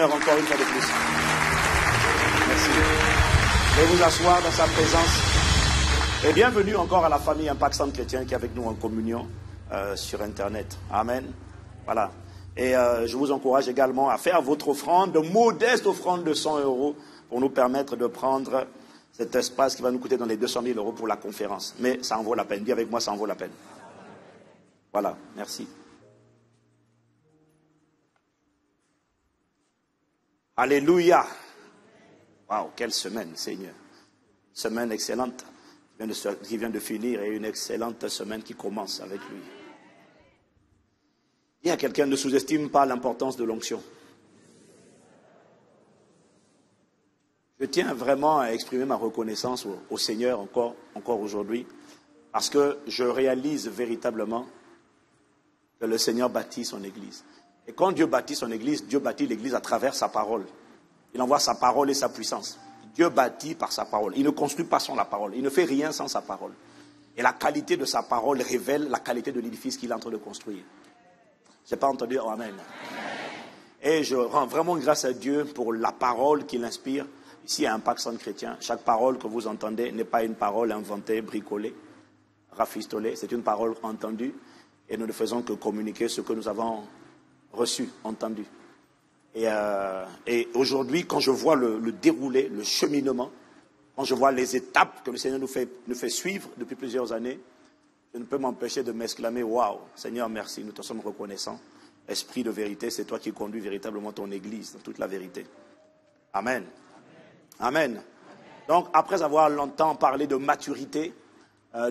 Seigneur encore une fois de plus. Merci. Veuillez vous asseoir dans sa présence. Et bienvenue encore à la famille Impact Centre Chrétien qui est avec nous en communion sur Internet. Amen. Voilà. Et je vous encourage également à faire votre offrande, modeste offrande de 100 € pour nous permettre de prendre cet espace qui va nous coûter dans les 200 000 € pour la conférence. Mais ça en vaut la peine. Dis avec moi, ça en vaut la peine. Voilà. Merci. Alléluia. Waouh, quelle semaine, Seigneur. Semaine excellente qui vient de finir et une excellente semaine qui commence avec lui. Il y a quelqu'un qui ne sous-estime pas l'importance de l'onction. Je tiens vraiment à exprimer ma reconnaissance au Seigneur encore aujourd'hui, parce que je réalise véritablement que le Seigneur bâtit son Église. Et quand Dieu bâtit son Église, Dieu bâtit l'Église à travers sa parole. Il envoie sa parole et sa puissance. Dieu bâtit par sa parole. Il ne construit pas sans la parole. Il ne fait rien sans sa parole. Et la qualité de sa parole révèle la qualité de l'édifice qu'il est en train de construire. Je n'ai pas entendu oh, amen. Et je rends vraiment grâce à Dieu pour la parole qu'il inspire. Ici, à Impact Centre Chrétien, chaque parole que vous entendez n'est pas une parole inventée, bricolée, rafistolée. C'est une parole entendue. Et nous ne faisons que communiquer ce que nous avons reçu, entendu. Et aujourd'hui, quand je vois le déroulé, le cheminement, quand je vois les étapes que le Seigneur nous fait suivre depuis plusieurs années, je ne peux m'empêcher de m'exclamer, waouh, Seigneur, merci, nous te sommes reconnaissants. Esprit de vérité, c'est toi qui conduis véritablement ton Église dans toute la vérité. Amen. Amen. Donc, après avoir longtemps parlé de maturité,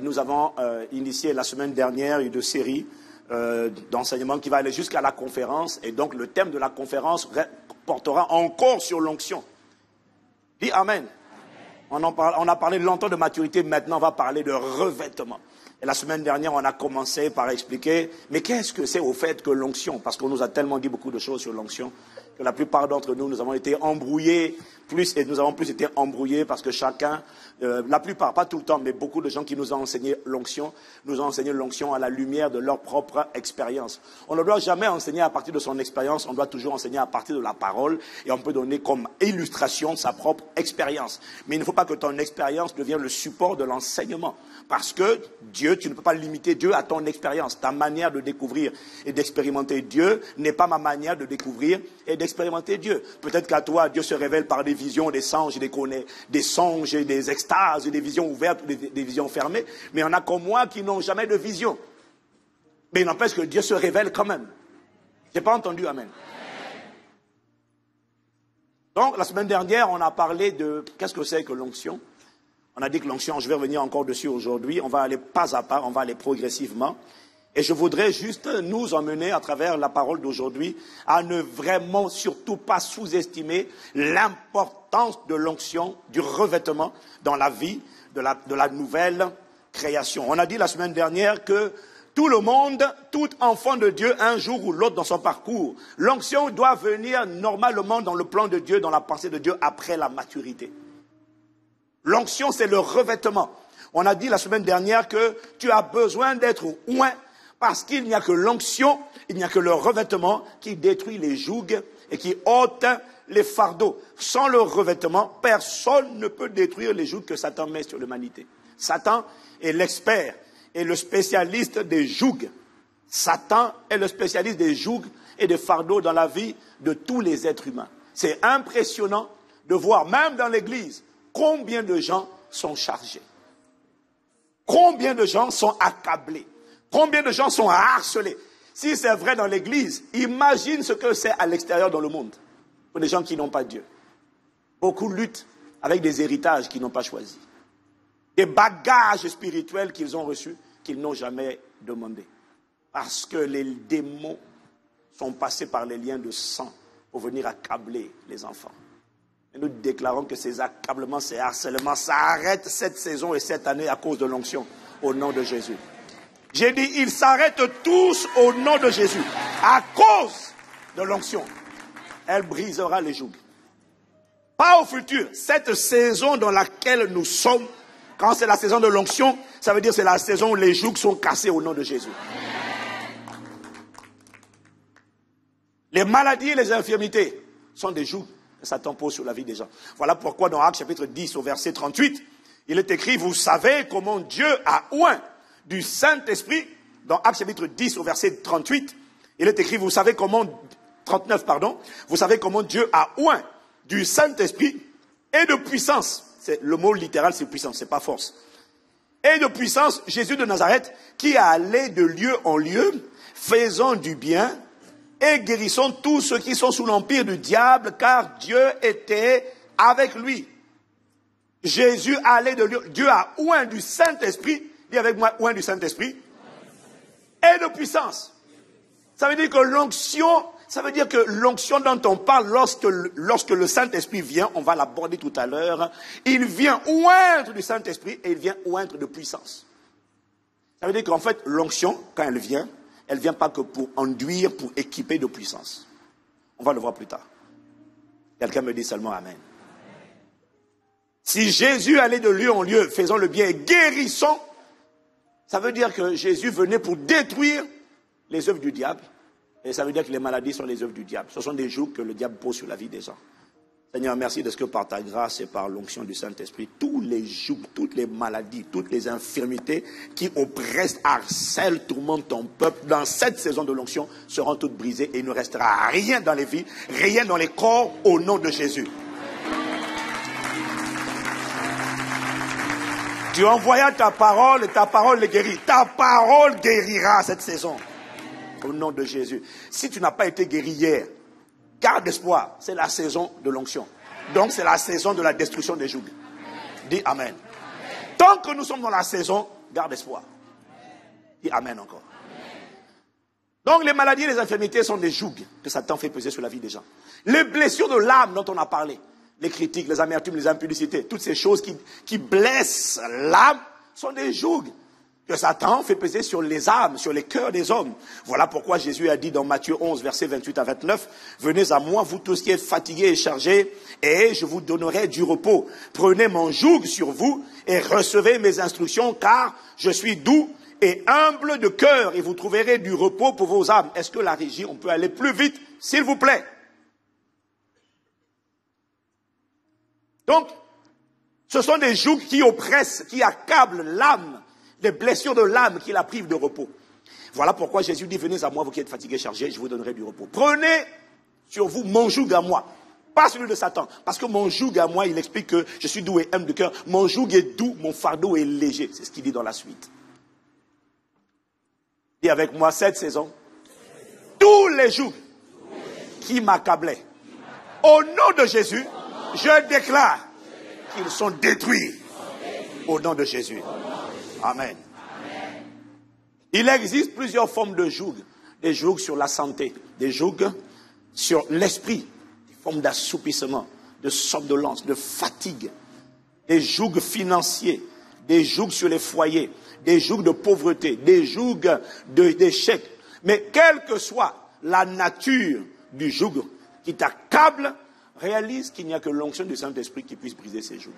nous avons initié la semaine dernière une série d'enseignement qui va aller jusqu'à la conférence. Et donc, le thème de la conférence portera encore sur l'onction. Dis Amen. On a parlé longtemps de maturité, maintenant on va parler de revêtement. Et la semaine dernière, on a commencé par expliquer, mais qu'est-ce que c'est au fait que l'onction? Parce qu'on nous a tellement dit beaucoup de choses sur l'onction, que la plupart d'entre nous, nous avons été embrouillés, et nous avons plus été embrouillés parce que chacun, la plupart, pas tout le temps, mais beaucoup de gens qui nous ont enseigné l'onction, nous ont enseigné l'onction à la lumière de leur propre expérience. On ne doit jamais enseigner à partir de son expérience, on doit toujours enseigner à partir de la parole, et on peut donner comme illustration sa propre expérience. Mais il ne faut pas que ton expérience devienne le support de l'enseignement. Parce que Dieu, tu ne peux pas limiter Dieu à ton expérience. Ta manière de découvrir et d'expérimenter Dieu n'est pas ma manière de découvrir et d'expérimenter Dieu. Peut-être qu'à toi, Dieu se révèle par des visions, des songes, des songes, des extases, des visions ouvertes, des visions fermées. Mais il y en a comme moi qui n'ont jamais de vision. Mais il n'empêche que Dieu se révèle quand même. Je n'ai pas entendu, amen. Donc, la semaine dernière, on a parlé de qu'est-ce que c'est que l'onction. On a dit que l'onction, je vais revenir encore dessus aujourd'hui, on va aller pas à pas, on va aller progressivement. Et je voudrais juste nous emmener à travers la parole d'aujourd'hui à ne vraiment surtout pas sous-estimer l'importance de l'onction, du revêtement dans la vie de la nouvelle création. On a dit la semaine dernière que tout le monde, tout enfant de Dieu, un jour ou l'autre dans son parcours, l'onction doit venir normalement dans le plan de Dieu, dans la pensée de Dieu après la maturité. L'onction, c'est le revêtement. On a dit la semaine dernière que tu as besoin d'être oint parce qu'il n'y a que l'onction, il n'y a que le revêtement qui détruit les jougs et qui ôte les fardeaux. Sans le revêtement, personne ne peut détruire les jougs que Satan met sur l'humanité. Satan est l'expert et le spécialiste des jougs. Satan est le spécialiste des jougs et des fardeaux dans la vie de tous les êtres humains. C'est impressionnant de voir, même dans l'Église, combien de gens sont chargés? Combien de gens sont accablés? Combien de gens sont harcelés? Si c'est vrai dans l'Église, imagine ce que c'est à l'extérieur dans le monde. Pour des gens qui n'ont pas Dieu. Beaucoup luttent avec des héritages qu'ils n'ont pas choisis. Des bagages spirituels qu'ils ont reçus, qu'ils n'ont jamais demandé. Parce que les démons sont passés par les liens de sang pour venir accabler les enfants. Et nous déclarons que ces accablements, ces harcèlements, ça arrête cette saison et cette année à cause de l'onction, au nom de Jésus. J'ai dit, ils s'arrêtent tous au nom de Jésus, à cause de l'onction. Elle brisera les jougs. Pas au futur, cette saison dans laquelle nous sommes, quand c'est la saison de l'onction, ça veut dire que c'est la saison où les jougs sont cassés au nom de Jésus. Les maladies et les infirmités sont des jougs que Satan pose sur la vie des gens. Voilà pourquoi dans Actes chapitre 10 au verset 38, il est écrit, vous savez comment Dieu a oint du Saint-Esprit, dans Actes chapitre 10 au verset 38, il est écrit, vous savez comment, 39 pardon, vous savez comment Dieu a oint du Saint-Esprit et de puissance. Le mot littéral c'est puissance, c'est pas force. Et de puissance, Jésus de Nazareth, qui allait de lieu en lieu, faisant du bien et guérissant tous ceux qui sont sous l'empire du diable, car Dieu était avec lui. Jésus allait de lieu, Dieu a oint du Saint-Esprit, dis avec moi, oint du Saint-Esprit, et de puissance. Ça veut dire que l'onction dont on parle lorsque le Saint-Esprit vient, on va l'aborder tout à l'heure, il vient oindre du Saint-Esprit et il vient oindre de puissance. Ça veut dire qu'en fait, l'onction, quand elle vient pas que pour enduire, pour équiper de puissance. On va le voir plus tard. Quelqu'un me dit seulement Amen. Si Jésus allait de lieu en lieu, faisant le bien et guérissant, ça veut dire que Jésus venait pour détruire les œuvres du diable. Et ça veut dire que les maladies sont les œuvres du diable. Ce sont des jougs que le diable pose sur la vie des gens. Seigneur, merci de ce que par ta grâce et par l'onction du Saint-Esprit, tous les jougs, toutes les maladies, toutes les infirmités qui oppressent, harcèlent, tourmentent ton peuple, dans cette saison de l'onction, seront toutes brisées et il ne restera rien dans les vies, rien dans les corps, au nom de Jésus. Tu envoyas ta parole et ta parole les guérit. Ta parole guérira cette saison. Au nom de Jésus. Si tu n'as pas été guéri hier, garde espoir. C'est la saison de l'onction. Donc c'est la saison de la destruction des jougs. Dis Amen. Tant que nous sommes dans la saison, garde espoir. Dis Amen encore. Donc les maladies et les infirmités sont des jougs que Satan fait peser sur la vie des gens. Les blessures de l'âme dont on a parlé, les critiques, les amertumes, les impudicités, toutes ces choses qui blessent l'âme sont des jougs que Satan fait peser sur les âmes, sur les cœurs des hommes. Voilà pourquoi Jésus a dit dans Matthieu 11, versets 28 à 29, « Venez à moi, vous tous qui êtes fatigués et chargés, et je vous donnerai du repos. Prenez mon joug sur vous et recevez mes instructions, car je suis doux et humble de cœur, et vous trouverez du repos pour vos âmes. » Est-ce que la régie, on peut aller plus vite, s'il vous plaît? Donc, ce sont des jougs qui oppressent, qui accablent l'âme, des blessures de l'âme qui la privent de repos. Voilà pourquoi Jésus dit, venez à moi, vous qui êtes fatigués, chargés, je vous donnerai du repos. Prenez sur vous mon joug à moi, pas celui de Satan. Parce que mon joug à moi, il explique que je suis doux et humble de cœur. Mon joug est doux, mon fardeau est léger. C'est ce qu'il dit dans la suite. Dis avec moi, cette saison, tous les jougs qui m'accablaient, au nom de Jésus, je déclare qu'ils sont détruits au nom de Jésus. Amen. Il existe plusieurs formes de jougs. Des jougs sur la santé, des jougs sur l'esprit, des formes d'assoupissement, de somnolence, de fatigue, des jougs financiers, des jougs sur les foyers, des jougs de pauvreté, des jougs d'échec. Mais quelle que soit la nature du joug qui t'accable, réalise qu'il n'y a que l'onction du Saint-Esprit qui puisse briser ces jougs.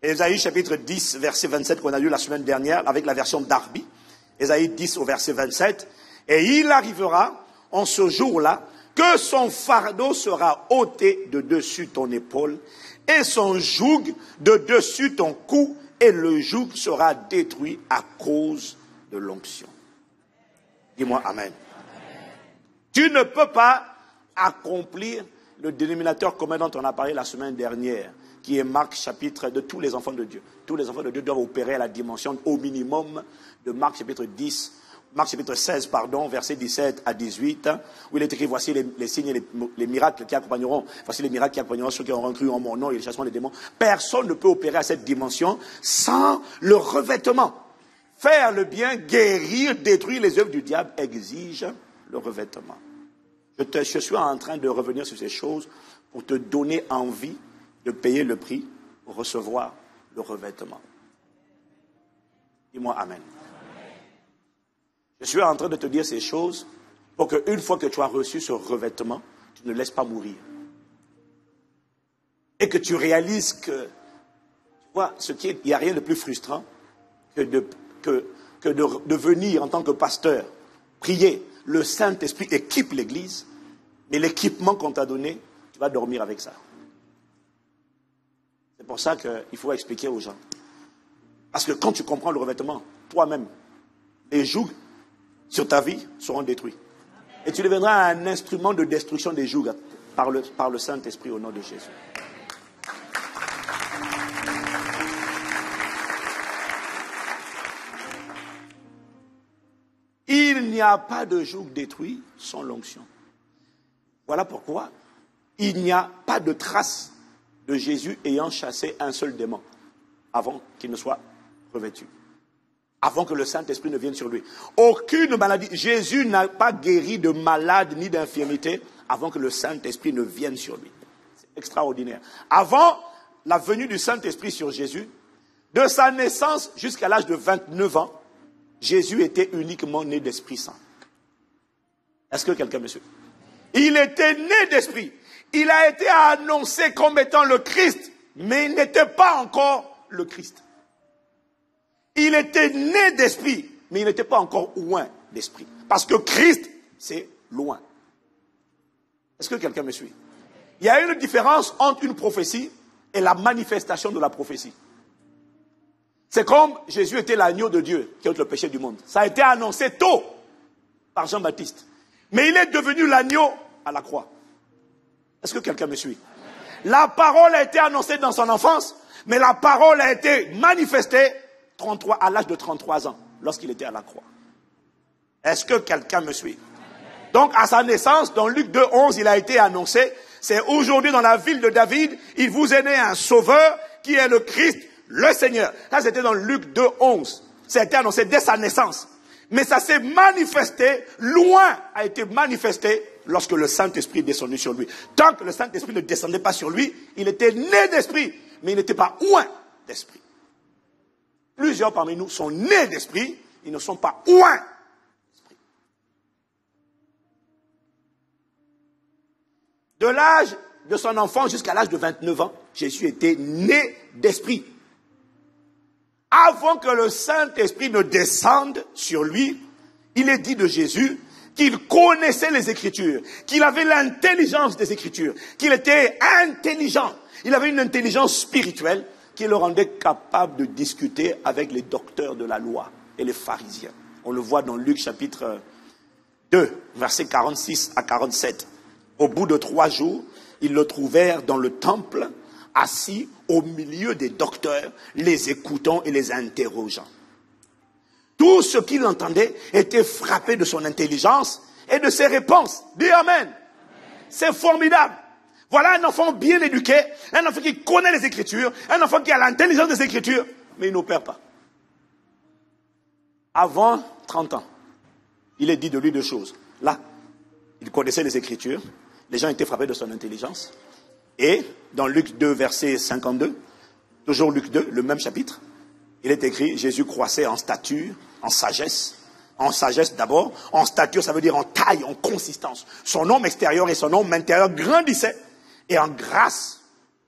Ésaïe chapitre 10, verset 27 qu'on a lu la semaine dernière avec la version Darby. Ésaïe 10 au verset 27. Et il arrivera en ce jour-là que son fardeau sera ôté de dessus ton épaule et son joug de dessus ton cou et le joug sera détruit à cause de l'onction. Dis-moi Amen. Tu ne peux pas accomplir le dénominateur commun dont on a parlé la semaine dernière, qui est Marc chapitre de tous les enfants de Dieu. Tous les enfants de Dieu doivent opérer à la dimension au minimum de Marc chapitre 10, Marc chapitre 16, pardon, versets 17 à 18, où il est écrit, voici les signes et les miracles qui accompagneront, voici les miracles qui accompagneront ceux qui auront cru en mon nom et le chassement des démons. Personne ne peut opérer à cette dimension sans le revêtement. Faire le bien, guérir, détruire les œuvres du diable exige le revêtement. Je suis en train de revenir sur ces choses pour te donner envie de payer le prix pour recevoir le revêtement. Dis-moi Amen. Je suis en train de te dire ces choses pour qu'une fois que tu as reçu ce revêtement, tu ne laisses pas mourir. Et que tu réalises que, tu vois, il n'y a rien de plus frustrant que de venir en tant que pasteur, prier, le Saint-Esprit équipe l'Église, Mais l'équipement qu'on t'a donné, tu vas dormir avec ça. C'est pour ça qu'il faut expliquer aux gens. Parce que quand tu comprends le revêtement, toi-même, les jougs sur ta vie seront détruits. Et tu deviendras un instrument de destruction des jougs par le Saint-Esprit au nom de Jésus. Il n'y a pas de joug détruit sans l'onction. Voilà pourquoi il n'y a pas de trace de Jésus ayant chassé un seul démon avant qu'il ne soit revêtu. Avant que le Saint-Esprit ne vienne sur lui. Aucune maladie. Jésus n'a pas guéri de malade ni d'infirmité avant que le Saint-Esprit ne vienne sur lui. C'est extraordinaire. Avant la venue du Saint-Esprit sur Jésus, de sa naissance jusqu'à l'âge de 29 ans, Jésus était uniquement né d'Esprit Saint. Est-ce que quelqu'un me suit? Il était né d'Esprit. Il a été annoncé comme étant le Christ, mais il n'était pas encore le Christ. Il était né d'Esprit, mais il n'était pas encore oint d'Esprit. Parce que Christ, c'est loin. Est-ce que quelqu'un me suit? Il y a une différence entre une prophétie et la manifestation de la prophétie. C'est comme Jésus était l'agneau de Dieu qui ôte le péché du monde. Ça a été annoncé tôt par Jean-Baptiste. Mais il est devenu l'agneau à la croix. Est-ce que quelqu'un me suit? La parole a été annoncée dans son enfance, mais la parole a été manifestée à l'âge de 33 ans, lorsqu'il était à la croix. Est-ce que quelqu'un me suit? Donc, à sa naissance, dans Luc 2, 11, il a été annoncé, c'est aujourd'hui dans la ville de David, il vous est né un sauveur qui est le Christ, le Seigneur. Ça, c'était dans Luc 2, 11. Ça a été annoncé dès sa naissance. Mais ça s'est manifesté, loin a été manifesté lorsque le Saint-Esprit est descendu sur lui. Tant que le Saint-Esprit ne descendait pas sur lui, il était né d'esprit, mais il n'était pas oint d'esprit. Plusieurs parmi nous sont nés d'esprit, ils ne sont pas oints d'esprit. De l'âge de son enfance jusqu'à l'âge de 29 ans, Jésus était né d'esprit. Avant que le Saint-Esprit ne descende sur lui, il est dit de Jésus qu'il connaissait les Écritures, qu'il avait l'intelligence des Écritures, qu'il était intelligent. Il avait une intelligence spirituelle qui le rendait capable de discuter avec les docteurs de la loi et les pharisiens. On le voit dans Luc chapitre 2, versets 46 à 47. Au bout de 3 jours, ils le trouvèrent dans le temple, assis au milieu des docteurs, les écoutant et les interrogeant. Tout ce qu'il entendait était frappé de son intelligence et de ses réponses. Dis Amen. C'est formidable. Voilà un enfant bien éduqué, un enfant qui connaît les Écritures, un enfant qui a l'intelligence des Écritures, mais il n'opère pas. Avant 30 ans, il est dit de lui 2 choses. Là, il connaissait les Écritures, les gens étaient frappés de son intelligence. Et dans Luc 2, verset 52, toujours Luc 2, le même chapitre, il est écrit, Jésus croissait en stature, en sagesse d'abord, en stature ça veut dire en taille, en consistance. Son homme extérieur et son homme intérieur grandissaient, et en grâce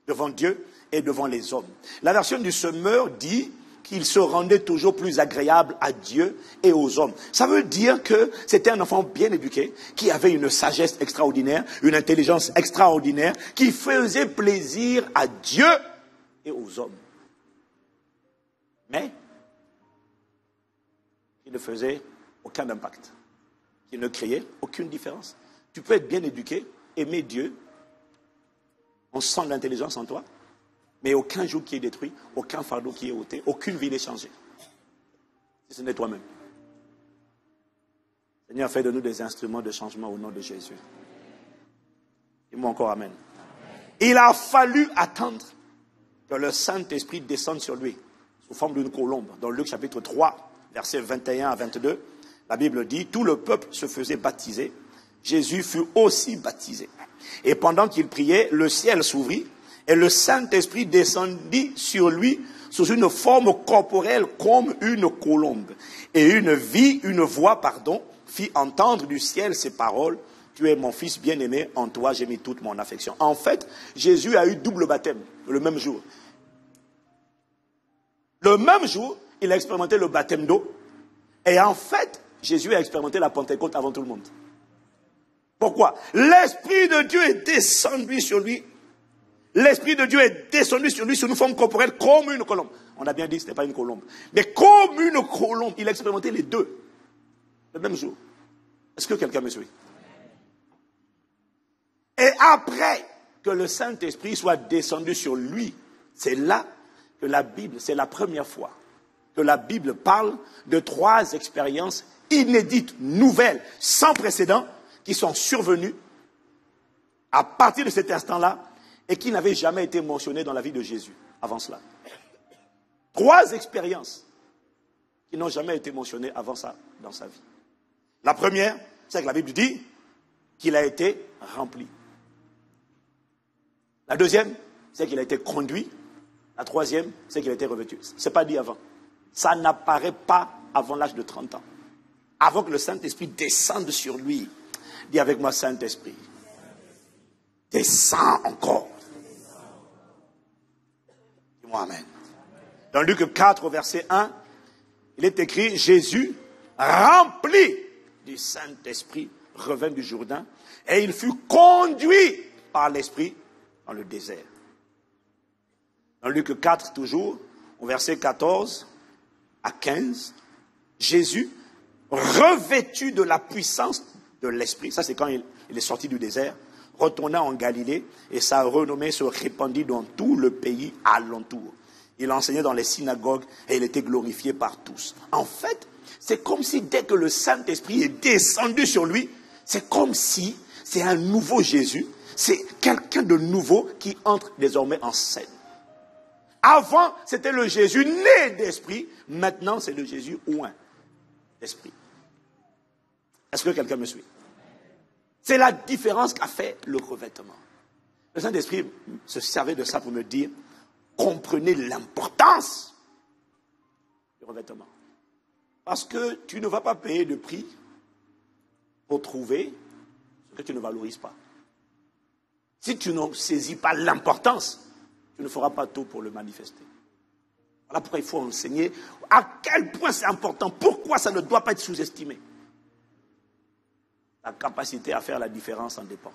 devant Dieu et devant les hommes. La version du Semeur dit qu'il se rendait toujours plus agréable à Dieu et aux hommes. Ça veut dire que c'était un enfant bien éduqué, qui avait une sagesse extraordinaire, une intelligence extraordinaire, qui faisait plaisir à Dieu et aux hommes. Mais il ne faisait aucun impact. Il ne créait aucune différence. Tu peux être bien éduqué, aimer Dieu, on sent l'intelligence en toi, mais aucun joug qui est détruit, aucun fardeau qui est ôté, aucune vie n'est changée. Si ce n'est toi-même. Seigneur, fais de nous des instruments de changement au nom de Jésus. Dis-moi encore Amen. Il a fallu attendre que le Saint-Esprit descende sur lui, sous forme d'une colombe. Dans Luc chapitre 3, versets 21 à 22, la Bible dit, tout le peuple se faisait baptiser. Jésus fut aussi baptisé. Et pendant qu'il priait, le ciel s'ouvrit et le Saint-Esprit descendit sur lui sous une forme corporelle comme une colombe. Et une voix, fit entendre du ciel ces paroles. Tu es mon fils bien-aimé, en toi j'ai mis toute mon affection. En fait, Jésus a eu double baptême le même jour. Le même jour, il a expérimenté le baptême d'eau. Et en fait, Jésus a expérimenté la Pentecôte avant tout le monde. Pourquoi? L'Esprit de Dieu est descendu sur lui. L'Esprit de Dieu est descendu sur lui sous une forme corporelle comme une colombe. On a bien dit que ce n'était pas une colombe. Mais comme une colombe, il a expérimenté les deux. Le même jour. Est-ce que quelqu'un me suit? Et après que le Saint-Esprit soit descendu sur lui, c'est là que la Bible, c'est la première fois que la Bible parle de 3 expériences inédites, nouvelles, sans précédent, qui sont survenues à partir de cet instant-là et qui n'avaient jamais été mentionnées dans la vie de Jésus avant cela. 3 expériences qui n'ont jamais été mentionnées avant ça dans sa vie. La première, c'est que la Bible dit qu'il a été rempli. La deuxième, c'est qu'il a été conduit. La troisième, c'est qu'il a été revêtu. Ce n'est pas dit avant. Ça n'apparaît pas avant l'âge de 30 ans. Avant que le Saint-Esprit descende sur lui. Dis avec moi, Saint-Esprit. Descends encore. Dis-moi Amen. Dans Luc 4, verset 1, il est écrit, Jésus, rempli du Saint-Esprit, revint du Jourdain, et il fut conduit par l'Esprit dans le désert. Dans Luc 4, toujours, au verset 14 à 15, Jésus, revêtu de la puissance de l'Esprit, ça c'est quand il est sorti du désert, retourna en Galilée, et sa renommée se répandit dans tout le pays alentour. Il enseignait dans les synagogues, et il était glorifié par tous. En fait, c'est comme si dès que le Saint-Esprit est descendu sur lui, c'est comme si c'est un nouveau Jésus, c'est quelqu'un de nouveau qui entre désormais en scène. Avant, c'était le Jésus né d'esprit. Maintenant, c'est le Jésus oint d'esprit. Est-ce que quelqu'un me suit? C'est la différence qu'a fait le revêtement. Le Saint-Esprit se servait de ça pour me dire, comprenez l'importance du revêtement. Parce que tu ne vas pas payer de prix pour trouver ce que tu ne valorises pas. Si tu ne saisis pas l'importance, tu ne feras pas tout pour le manifester. Voilà pourquoi il faut enseigner à quel point c'est important, pourquoi ça ne doit pas être sous-estimé. La capacité à faire la différence en dépend.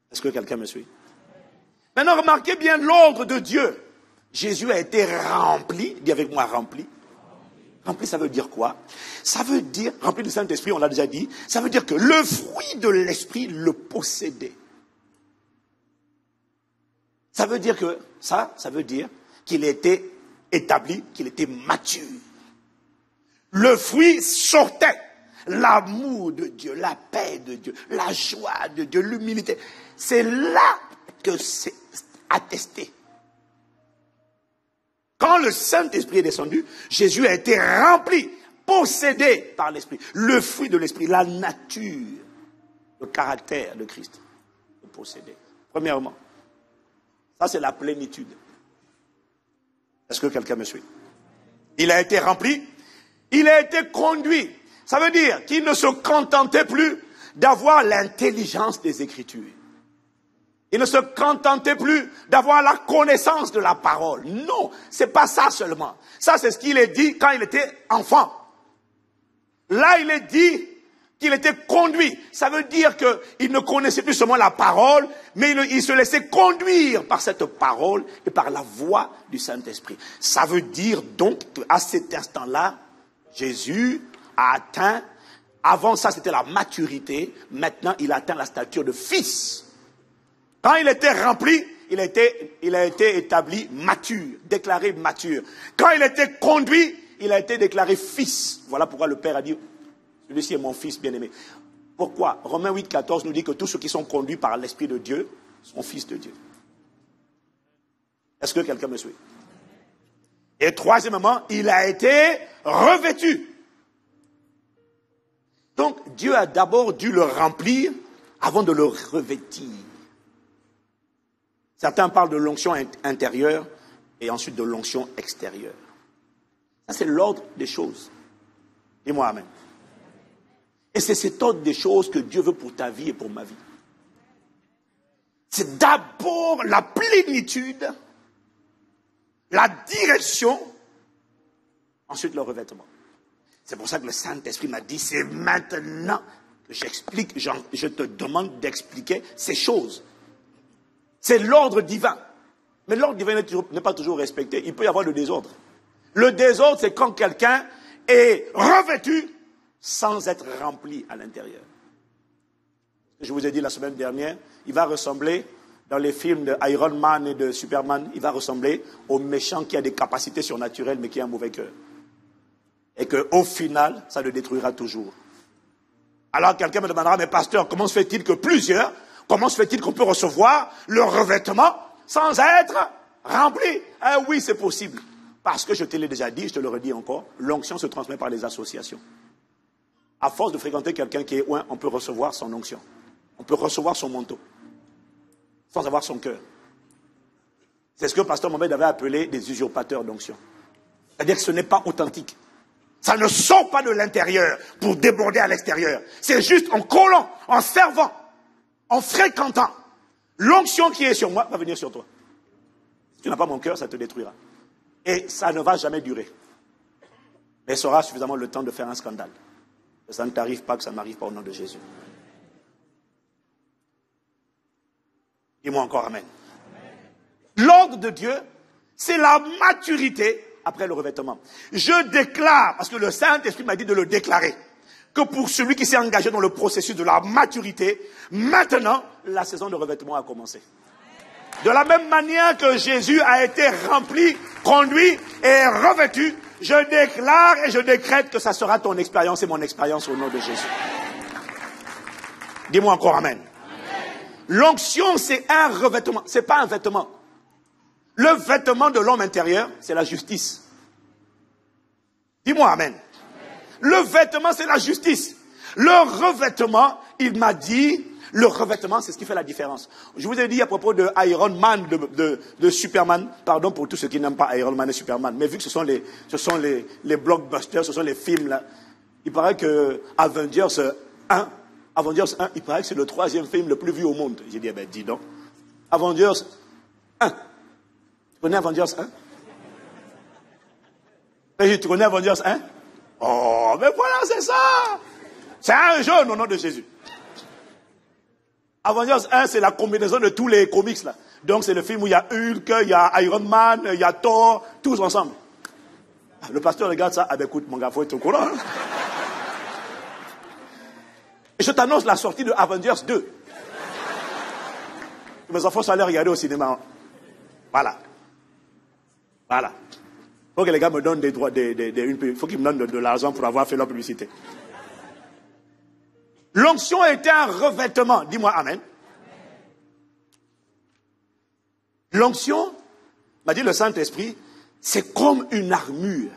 Est-ce que quelqu'un me suit? Maintenant, remarquez bien l'ordre de Dieu. Jésus a été rempli, dis avec moi rempli. Rempli, ça veut dire quoi? Ça veut dire, rempli du Saint-Esprit, on l'a déjà dit, ça veut dire que le fruit de l'Esprit le possédait. Ça veut dire que, ça veut dire qu'il était établi, qu'il était mature. Le fruit sortait. L'amour de Dieu, la paix de Dieu, la joie de Dieu, l'humilité. C'est là que c'est attesté. Quand le Saint-Esprit est descendu, Jésus a été rempli, possédé par l'Esprit. Le fruit de l'Esprit, la nature, le caractère de Christ, le possédé. Premièrement, ça c'est la plénitude. Est-ce que quelqu'un me suit? Il a été rempli, il a été conduit. Ça veut dire qu'il ne se contentait plus d'avoir l'intelligence des Écritures. Il ne se contentait plus d'avoir la connaissance de la parole. Non, c'est pas ça seulement. Ça, c'est ce qu'il est dit quand il était enfant. Là, il est dit qu'il était conduit. Ça veut dire qu'il ne connaissait plus seulement la parole, mais il se laissait conduire par cette parole et par la voix du Saint-Esprit. Ça veut dire donc qu'à cet instant-là, Jésus a atteint, avant ça c'était la maturité, maintenant il a atteint la stature de fils. Quand il était rempli, il a été établi mature, déclaré mature. Quand il était conduit, il a été déclaré fils. Voilà pourquoi le Père a dit, celui-ci est mon fils bien-aimé. Pourquoi? Romains 8, 14 nous dit que tous ceux qui sont conduits par l'Esprit de Dieu sont fils de Dieu. Est-ce que quelqu'un me suit? Et troisièmement, il a été revêtu. Donc, Dieu a d'abord dû le remplir avant de le revêtir. Certains parlent de l'onction intérieure et ensuite de l'onction extérieure. Ça, c'est l'ordre des choses. Dis-moi Amen. Et c'est cet ordre des choses que Dieu veut pour ta vie et pour ma vie. C'est d'abord la plénitude, la direction, ensuite le revêtement. C'est pour ça que le Saint-Esprit m'a dit, c'est maintenant j'explique, je te demande d'expliquer ces choses. C'est l'ordre divin. Mais l'ordre divin n'est pas toujours respecté. Il peut y avoir le désordre. Le désordre, c'est quand quelqu'un est revêtu sans être rempli à l'intérieur. Je vous ai dit la semaine dernière, il va ressembler, dans les films de Iron Man et de Superman, il va ressembler au méchant qui a des capacités surnaturelles mais qui a un mauvais cœur. Et qu'au final, ça le détruira toujours. Alors quelqu'un me demandera, mais pasteur, comment se fait-il que plusieurs, comment se fait-il qu'on peut recevoir le revêtement sans être rempli? Ah oui, c'est possible. Parce que je te l'ai déjà dit, je te le redis encore, l'onction se transmet par les associations. À force de fréquenter quelqu'un qui est loin, on peut recevoir son onction. On peut recevoir son manteau. Sans avoir son cœur. C'est ce que Pasteur Mohamed avait appelé des usurpateurs d'onction. C'est-à-dire que ce n'est pas authentique. Ça ne sort pas de l'intérieur pour déborder à l'extérieur. C'est juste en collant, en servant, en fréquentant. L'onction qui est sur moi va venir sur toi. Si tu n'as pas mon cœur, ça te détruira. Et ça ne va jamais durer. Mais ça aura suffisamment le temps de faire un scandale. Que ça ne t'arrive pas, que ça ne m'arrive pas au nom de Jésus. Dis-moi encore amen. L'ordre de Dieu, c'est la maturité après le revêtement. Je déclare, parce que le Saint-Esprit m'a dit de le déclarer, que pour celui qui s'est engagé dans le processus de la maturité, maintenant, la saison de revêtement a commencé. De la même manière que Jésus a été rempli, conduit et revêtu, je déclare et je décrète que ça sera ton expérience et mon expérience au nom de Jésus. Dis-moi encore amen. L'onction, c'est un revêtement, c'est pas un vêtement. Le vêtement de l'homme intérieur, c'est la justice. Dis-moi amen. Le vêtement, c'est la justice. Le revêtement, il m'a dit, le revêtement, c'est ce qui fait la différence. Je vous ai dit à propos de Iron Man, de Superman, pardon pour tous ceux qui n'aiment pas Iron Man et Superman, mais vu que ce sont les blockbusters, ce sont les films là, il paraît que Avengers 1, il paraît que c'est le 3e film le plus vu au monde. J'ai dit, eh ben dis donc. Avengers 1. Tu connais Avengers 1? Tu connais Avengers 1? Oh, mais voilà, c'est ça. C'est un jeune au nom de Jésus. Avengers 1, c'est la combinaison de tous les comics là. Donc c'est le film où il y a Hulk, il y a Iron Man, il y a Thor, tous ensemble. Le pasteur regarde ça, ah ben écoute mon gars, faut être au courant. Hein? Et je t'annonce la sortie de Avengers 2. Mes enfants sont allés regarder au cinéma. Voilà. Voilà. Il faut que les gars me donnent des droits, il faut qu'ils me donnent de l'argent pour avoir fait leur publicité. L'onction était un revêtement. Dis-moi amen. L'onction, m'a dit le Saint-Esprit, c'est comme une armure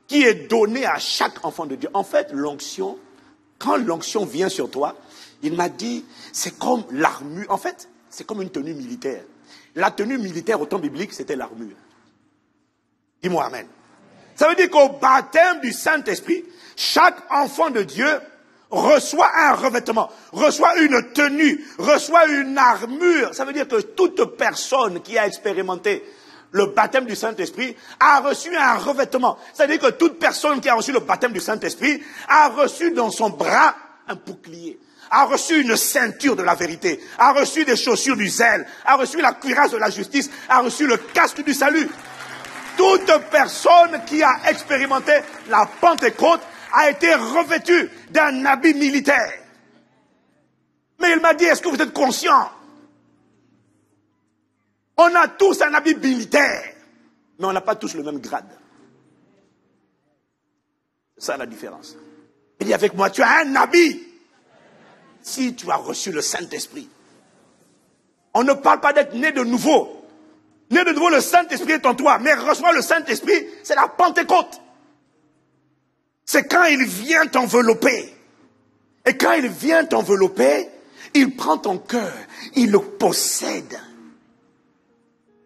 qui est donnée à chaque enfant de Dieu. En fait, l'onction, quand l'onction vient sur toi, il m'a dit, c'est comme l'armure. En fait, c'est comme une tenue militaire. La tenue militaire au temps biblique, c'était l'armure. Dis-moi amen. Ça veut dire qu'au baptême du Saint-Esprit, chaque enfant de Dieu reçoit un revêtement, reçoit une tenue, reçoit une armure. Ça veut dire que toute personne qui a expérimenté le baptême du Saint-Esprit a reçu un revêtement. C'est-à-dire que toute personne qui a reçu le baptême du Saint-Esprit a reçu dans son bras un bouclier, a reçu une ceinture de la vérité, a reçu des chaussures du zèle, a reçu la cuirasse de la justice, a reçu le casque du salut. Toute personne qui a expérimenté la Pentecôte a été revêtue d'un habit militaire. Mais il m'a dit, est-ce que vous êtes conscients? On a tous un habit militaire, mais on n'a pas tous le même grade. C'est ça la différence. Il dit avec moi, tu as un habit. Si tu as reçu le Saint-Esprit. On ne parle pas d'être né de nouveau. Né de nouveau, le Saint-Esprit est en toi. Mais reçois le Saint-Esprit, c'est la Pentecôte. C'est quand il vient t'envelopper. Et quand il vient t'envelopper, il prend ton cœur, il le possède.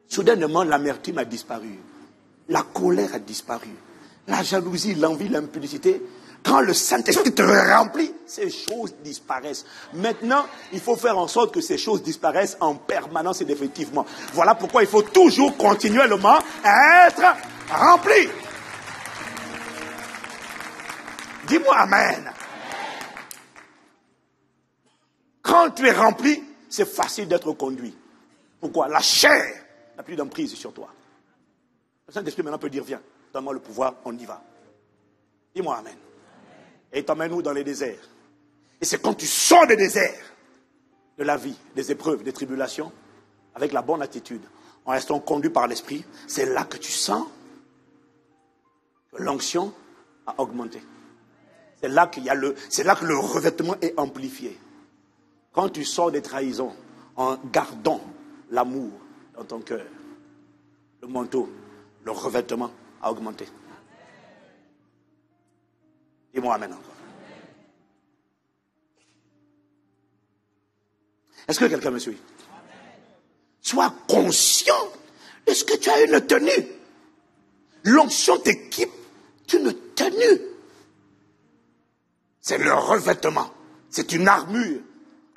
Soudainement, l'amertume a disparu. La colère a disparu. La jalousie, l'envie, l'impudicité. Quand le Saint-Esprit te remplit, ces choses disparaissent. Maintenant, il faut faire en sorte que ces choses disparaissent en permanence et définitivement. Voilà pourquoi il faut toujours continuellement être rempli. Dis-moi amen. Quand tu es rempli, c'est facile d'être conduit. Pourquoi? La chair n'a plus d'emprise sur toi. Le Saint-Esprit maintenant peut dire, viens, donne-moi le pouvoir, on y va. Dis-moi amen. Et il t'emmène où? Dans les déserts. Et c'est quand tu sors des déserts, de la vie, des épreuves, des tribulations, avec la bonne attitude, en restant conduit par l'Esprit, c'est là que tu sens que l'onction a augmenté. C'est là que le revêtement est amplifié. Quand tu sors des trahisons, en gardant l'amour dans ton cœur, le manteau, le revêtement a augmenté. Dis-moi amen encore. Est-ce que quelqu'un me suit? Sois conscient de ce que tu as une tenue. L'onction t'équipe d'une tenue. C'est le revêtement. C'est une armure.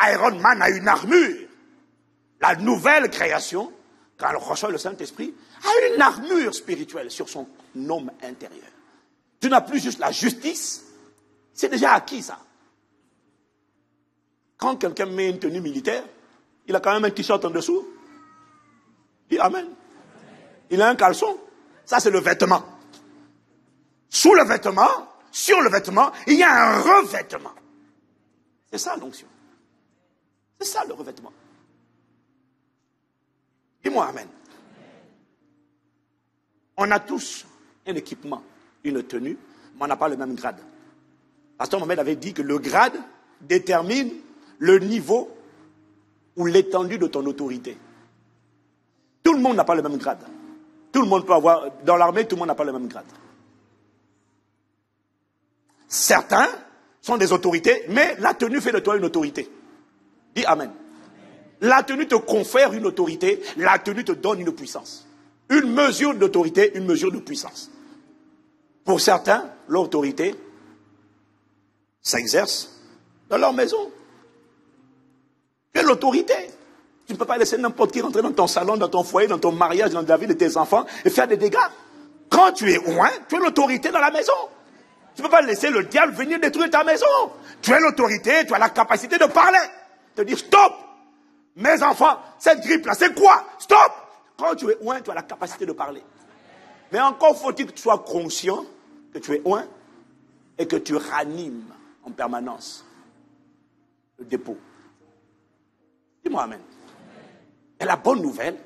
Iron Man a une armure. La nouvelle création, quand elle reçoit le Saint-Esprit, a une armure spirituelle sur son homme intérieur. Tu n'as plus juste la justice. C'est déjà acquis ça. Quand quelqu'un met une tenue militaire, il a quand même un t-shirt en dessous. Dis amen. Il a un caleçon. Ça, c'est le vêtement. Sous le vêtement, sur le vêtement, il y a un revêtement. C'est ça l'onction. C'est ça le revêtement. Dis-moi amen. On a tous un équipement, une tenue, mais on n'a pas le même grade. Pasteur Mohamed avait dit que le grade détermine le niveau ou l'étendue de ton autorité. Tout le monde n'a pas le même grade. Tout le monde peut avoir, dans l'armée, tout le monde n'a pas le même grade. Certains sont des autorités, mais la tenue fait de toi une autorité. Dis amen. La tenue te confère une autorité, la tenue te donne une puissance. Une mesure d'autorité, une mesure de puissance. Pour certains, l'autorité s'exerce dans leur maison. Tu as l'autorité. Tu ne peux pas laisser n'importe qui rentrer dans ton salon, dans ton foyer, dans ton mariage, dans la vie de tes enfants et faire des dégâts. Quand tu es oint, tu as l'autorité dans la maison. Tu ne peux pas laisser le diable venir détruire ta maison. Tu as l'autorité, tu as la capacité de parler. De dire stop. Mes enfants, cette grippe-là, c'est quoi? Stop. Quand tu es oint, tu as la capacité de parler. Mais encore faut-il que tu sois conscient que tu es oint et que tu ranimes en permanence le dépôt. Dis-moi amen. Et la bonne nouvelle,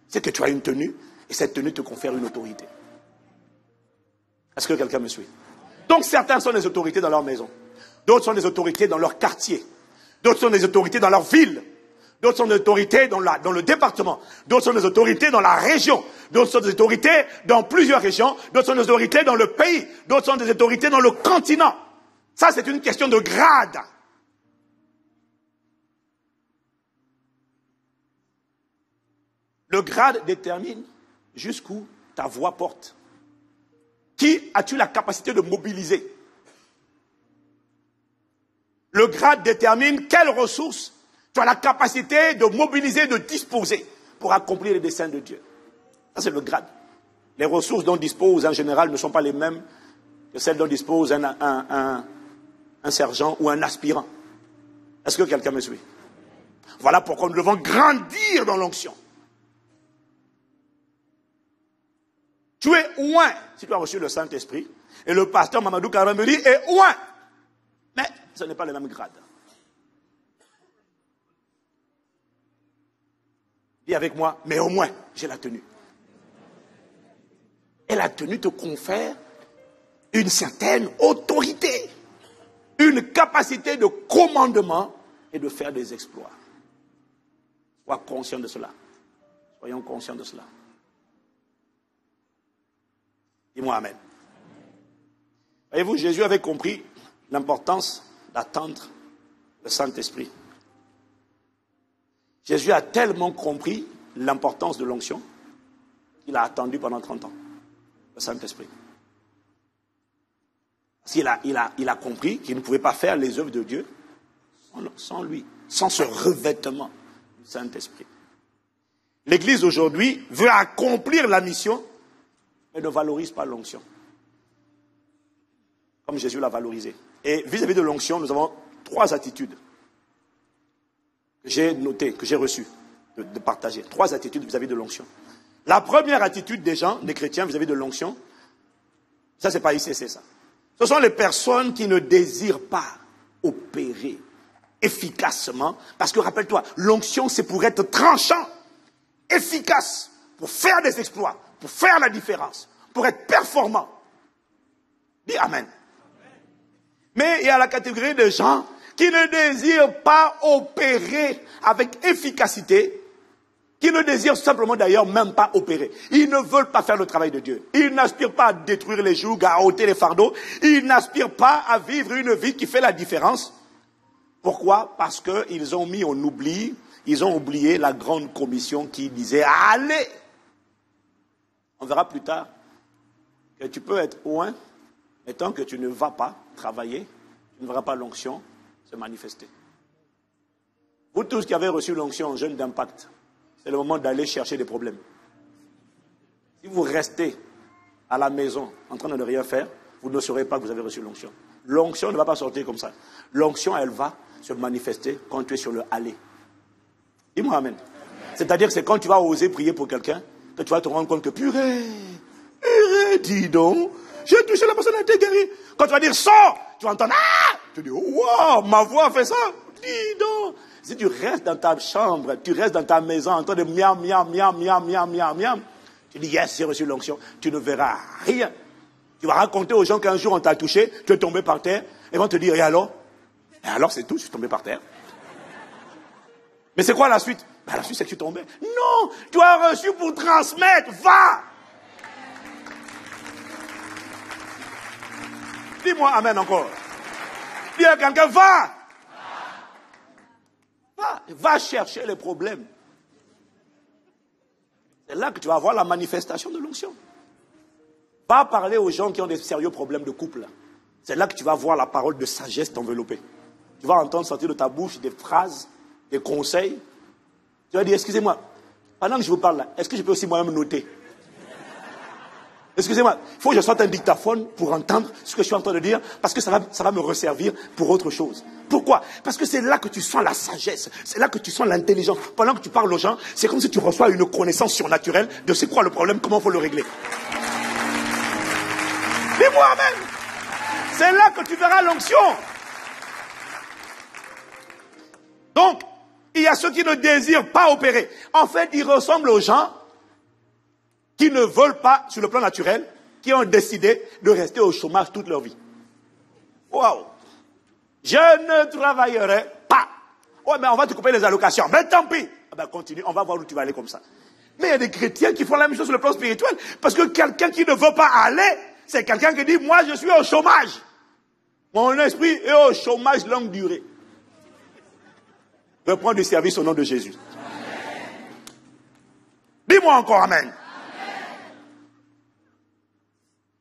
c'est que tu as une tenue et cette tenue te confère une autorité. Est-ce que quelqu'un me suit? Donc certains sont des autorités dans leur maison. D'autres sont des autorités dans leur quartier. D'autres sont des autorités dans leur ville. D'autres sont des autorités dans le département. D'autres sont des autorités dans la région. D'autres sont des autorités dans plusieurs régions. D'autres sont des autorités dans le pays. D'autres sont des autorités dans le continent. Ça, c'est une question de grade. Le grade détermine jusqu'où ta voix porte. Qui as-tu la capacité de mobiliser? Le grade détermine quelles ressources tu as la capacité de mobiliser, de disposer pour accomplir les desseins de Dieu. Ça, c'est le grade. Les ressources dont dispose en général ne sont pas les mêmes que celles dont dispose un sergent ou un aspirant. Est-ce que quelqu'un me suit? Voilà pourquoi nous devons grandir dans l'onction. Tu es oint si tu as reçu le Saint-Esprit. Et le pasteur Mamadou Karameli est oint. Mais ce n'est pas le même grade. Dis avec moi, mais au moins, j'ai la tenue. Et la tenue te confère une certaine autorité, une capacité de commandement et de faire des exploits. Sois conscient de cela. Soyons conscients de cela. Dis-moi amen. Voyez-vous, Jésus avait compris l'importance d'attendre le Saint-Esprit. Jésus a tellement compris l'importance de l'onction qu'il a attendu pendant 30 ans le Saint-Esprit. Parce qu'il a compris qu'il ne pouvait pas faire les œuvres de Dieu sans lui, sans ce revêtement du Saint-Esprit. L'Église aujourd'hui veut accomplir la mission, mais ne valorise pas l'onction, comme Jésus l'a valorisé. Et vis-à-vis de l'onction, nous avons 3 attitudes. que j'ai notées, que j'ai reçues, de partager. 3 attitudes vis-à-vis de l'onction. La première attitude des gens, des chrétiens vis-à-vis de l'onction, ça c'est pas ICC ça. Ce sont les personnes qui ne désirent pas opérer efficacement. Parce que rappelle-toi, l'onction c'est pour être tranchant, efficace, pour faire des exploits, pour faire la différence, pour être performant. Dis Amen. Mais il y a la catégorie de gens qui ne désirent pas opérer avec efficacité, qui ne désirent simplement d'ailleurs même pas opérer. Ils ne veulent pas faire le travail de Dieu. Ils n'aspirent pas à détruire les jougs, à ôter les fardeaux. Ils n'aspirent pas à vivre une vie qui fait la différence. Pourquoi? Parce qu'ils ont mis en oubli, ils ont oublié la grande commission qui disait « Allez !» On verra plus tard que tu peux être loin, mais tant que tu ne vas pas travailler, tu ne verras pas l'onction se manifester. Vous tous qui avez reçu l'onction en jeûne d'impact, c'est le moment d'aller chercher des problèmes. Si vous restez à la maison en train de ne rien faire, vous ne saurez pas que vous avez reçu l'onction. L'onction ne va pas sortir comme ça. L'onction, elle va se manifester quand tu es sur le aller. Dis-moi Amen. C'est-à-dire que c'est quand tu vas oser prier pour quelqu'un que tu vas te rendre compte que purée, dis donc, j'ai touché la personne, elle a été guérie. Quand tu vas dire sors, tu vas entendre ah, tu dis waouh, ma voix fait ça, dis donc. Si tu restes dans ta chambre, tu restes dans ta maison en train de miam, miam, miam, miam, miam, miam, miam, tu dis yes, j'ai reçu l'onction, tu ne verras rien. Tu vas raconter aux gens qu'un jour on t'a touché, tu es tombé par terre, et ils vont te dire et alors? Et alors c'est tout, je suis tombé par terre. Mais c'est quoi la suite? Ben, la suite c'est que tu es tombé. Non, tu as reçu pour transmettre, va! Dis-moi amen encore. Dis à quelqu'un, va! Va chercher les problèmes. C'est là que tu vas avoir la manifestation de l'onction. Va parler aux gens qui ont des sérieux problèmes de couple. C'est là que tu vas voir la parole de sagesse t'envelopper. Tu vas entendre sortir de ta bouche des phrases, des conseils. Tu vas dire, excusez-moi, pendant que je vous parle là, est-ce que je peux aussi moi-même noter? Excusez-moi, il faut que je sorte un dictaphone pour entendre ce que je suis en train de dire, parce que ça va me resservir pour autre chose. Pourquoi? Parce que c'est là que tu sens la sagesse, c'est là que tu sens l'intelligence. Pendant que tu parles aux gens, c'est comme si tu reçois une connaissance surnaturelle de c'est quoi le problème, comment il faut le régler. Dis-moi amen. C'est là que tu verras l'onction. Donc, il y a ceux qui ne désirent pas opérer. En fait, ils ressemblent aux gens qui ne veulent pas, sur le plan naturel, qui ont décidé de rester au chômage toute leur vie. Waouh! Je ne travaillerai pas. Ouais, mais on va te couper les allocations. Mais tant pis. Ah ben, continue, on va voir où tu vas aller comme ça. Mais il y a des chrétiens qui font la même chose sur le plan spirituel. Parce que quelqu'un qui ne veut pas aller, c'est quelqu'un qui dit, moi je suis au chômage. Mon esprit est au chômage longue durée. Reprends du service au nom de Jésus. Dis-moi encore amen.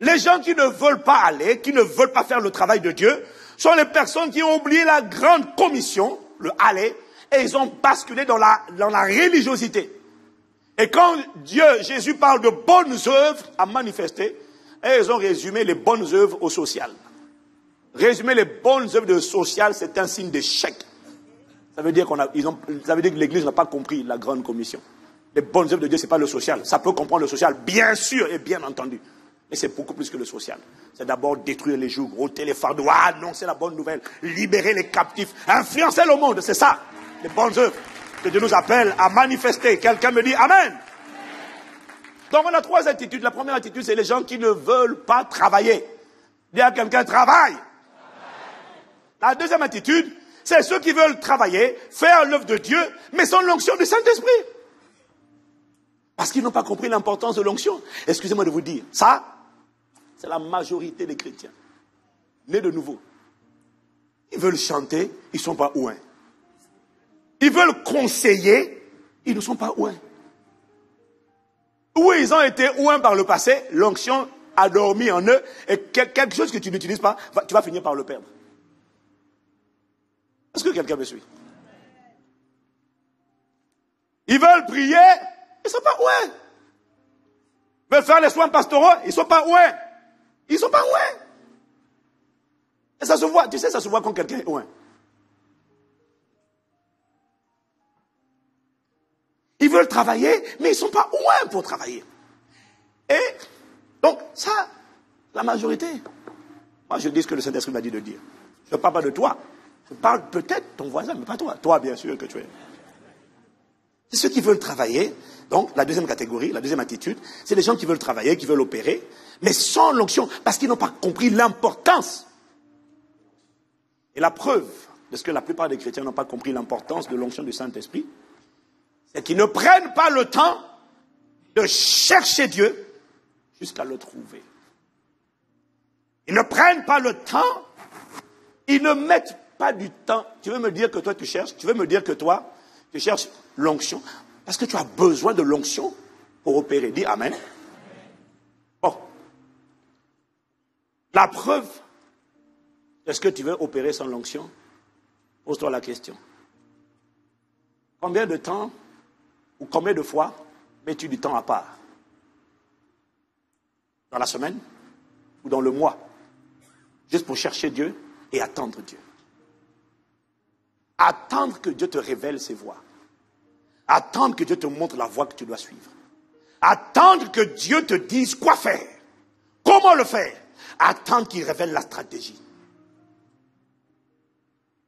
Les gens qui ne veulent pas aller, qui ne veulent pas faire le travail de Dieu, sont les personnes qui ont oublié la grande commission, le aller, et ils ont basculé dans la religiosité. Et quand Jésus parle de bonnes œuvres à manifester, et ils ont résumé les bonnes œuvres au social. Résumer les bonnes œuvres de social, c'est un signe d'échec. Ça veut dire que l'Église n'a pas compris la grande commission. Les bonnes œuvres de Dieu, ce n'est pas le social. Ça peut comprendre le social, bien sûr et bien entendu. Mais c'est beaucoup plus que le social. C'est d'abord détruire les jougs, ôter les fardeaux, annoncer la bonne nouvelle, libérer les captifs, influencer le monde. C'est ça, les bonnes œuvres que Dieu nous appelle à manifester. Quelqu'un me dit Amen. Donc on a 3 attitudes. La première attitude, c'est les gens qui ne veulent pas travailler. Dis à quelqu'un, travaille. La deuxième attitude, c'est ceux qui veulent travailler, faire l'œuvre de Dieu, mais sans l'onction du Saint-Esprit. Parce qu'ils n'ont pas compris l'importance de l'onction. Excusez-moi de vous dire, ça, c'est la majorité des chrétiens, nés de nouveau. Ils veulent chanter, ils ne sont pas ouins. Ils veulent conseiller, ils ne sont pas ouins. Où ils ont été ouins par le passé, l'onction a dormi en eux, et quelque chose que tu n'utilises pas, tu vas finir par le perdre. Est-ce que quelqu'un me suit? Ils veulent prier, ils ne sont pas ouins. Ils veulent faire les soins pastoraux, ils ne sont pas ouins. Ils ne sont pas ouins. Et ça se voit, tu sais, ça se voit quand quelqu'un est ouin. Ils veulent travailler, mais ils ne sont pas ouins pour travailler. Et donc, ça, la majorité. Moi, je dis ce que le Saint-Esprit m'a dit de dire. Je ne parle pas de toi. Je parle peut-être de ton voisin, mais pas toi. Toi, bien sûr que tu es. C'est ceux qui veulent travailler. Donc, la deuxième catégorie, la deuxième attitude, c'est les gens qui veulent travailler, qui veulent opérer, mais sans l'onction, parce qu'ils n'ont pas compris l'importance. Et la preuve de ce que la plupart des chrétiens n'ont pas compris l'importance de l'onction du Saint-Esprit, c'est qu'ils ne prennent pas le temps de chercher Dieu jusqu'à le trouver. Ils ne prennent pas le temps, ils ne mettent pas du temps. Tu veux me dire que toi tu cherches, tu veux me dire que toi tu cherches l'onction, parce que tu as besoin de l'onction pour opérer. Dis Amen. Bon. La preuve, est-ce que tu veux opérer sans l'onction? Pose-toi la question. Combien de temps ou combien de fois mets-tu du temps à part? Dans la semaine ou dans le mois? Juste pour chercher Dieu et attendre Dieu. Attendre que Dieu te révèle ses voies. Attendre que Dieu te montre la voie que tu dois suivre. Attendre que Dieu te dise quoi faire. Comment le faire. Attendre qu'il révèle la stratégie.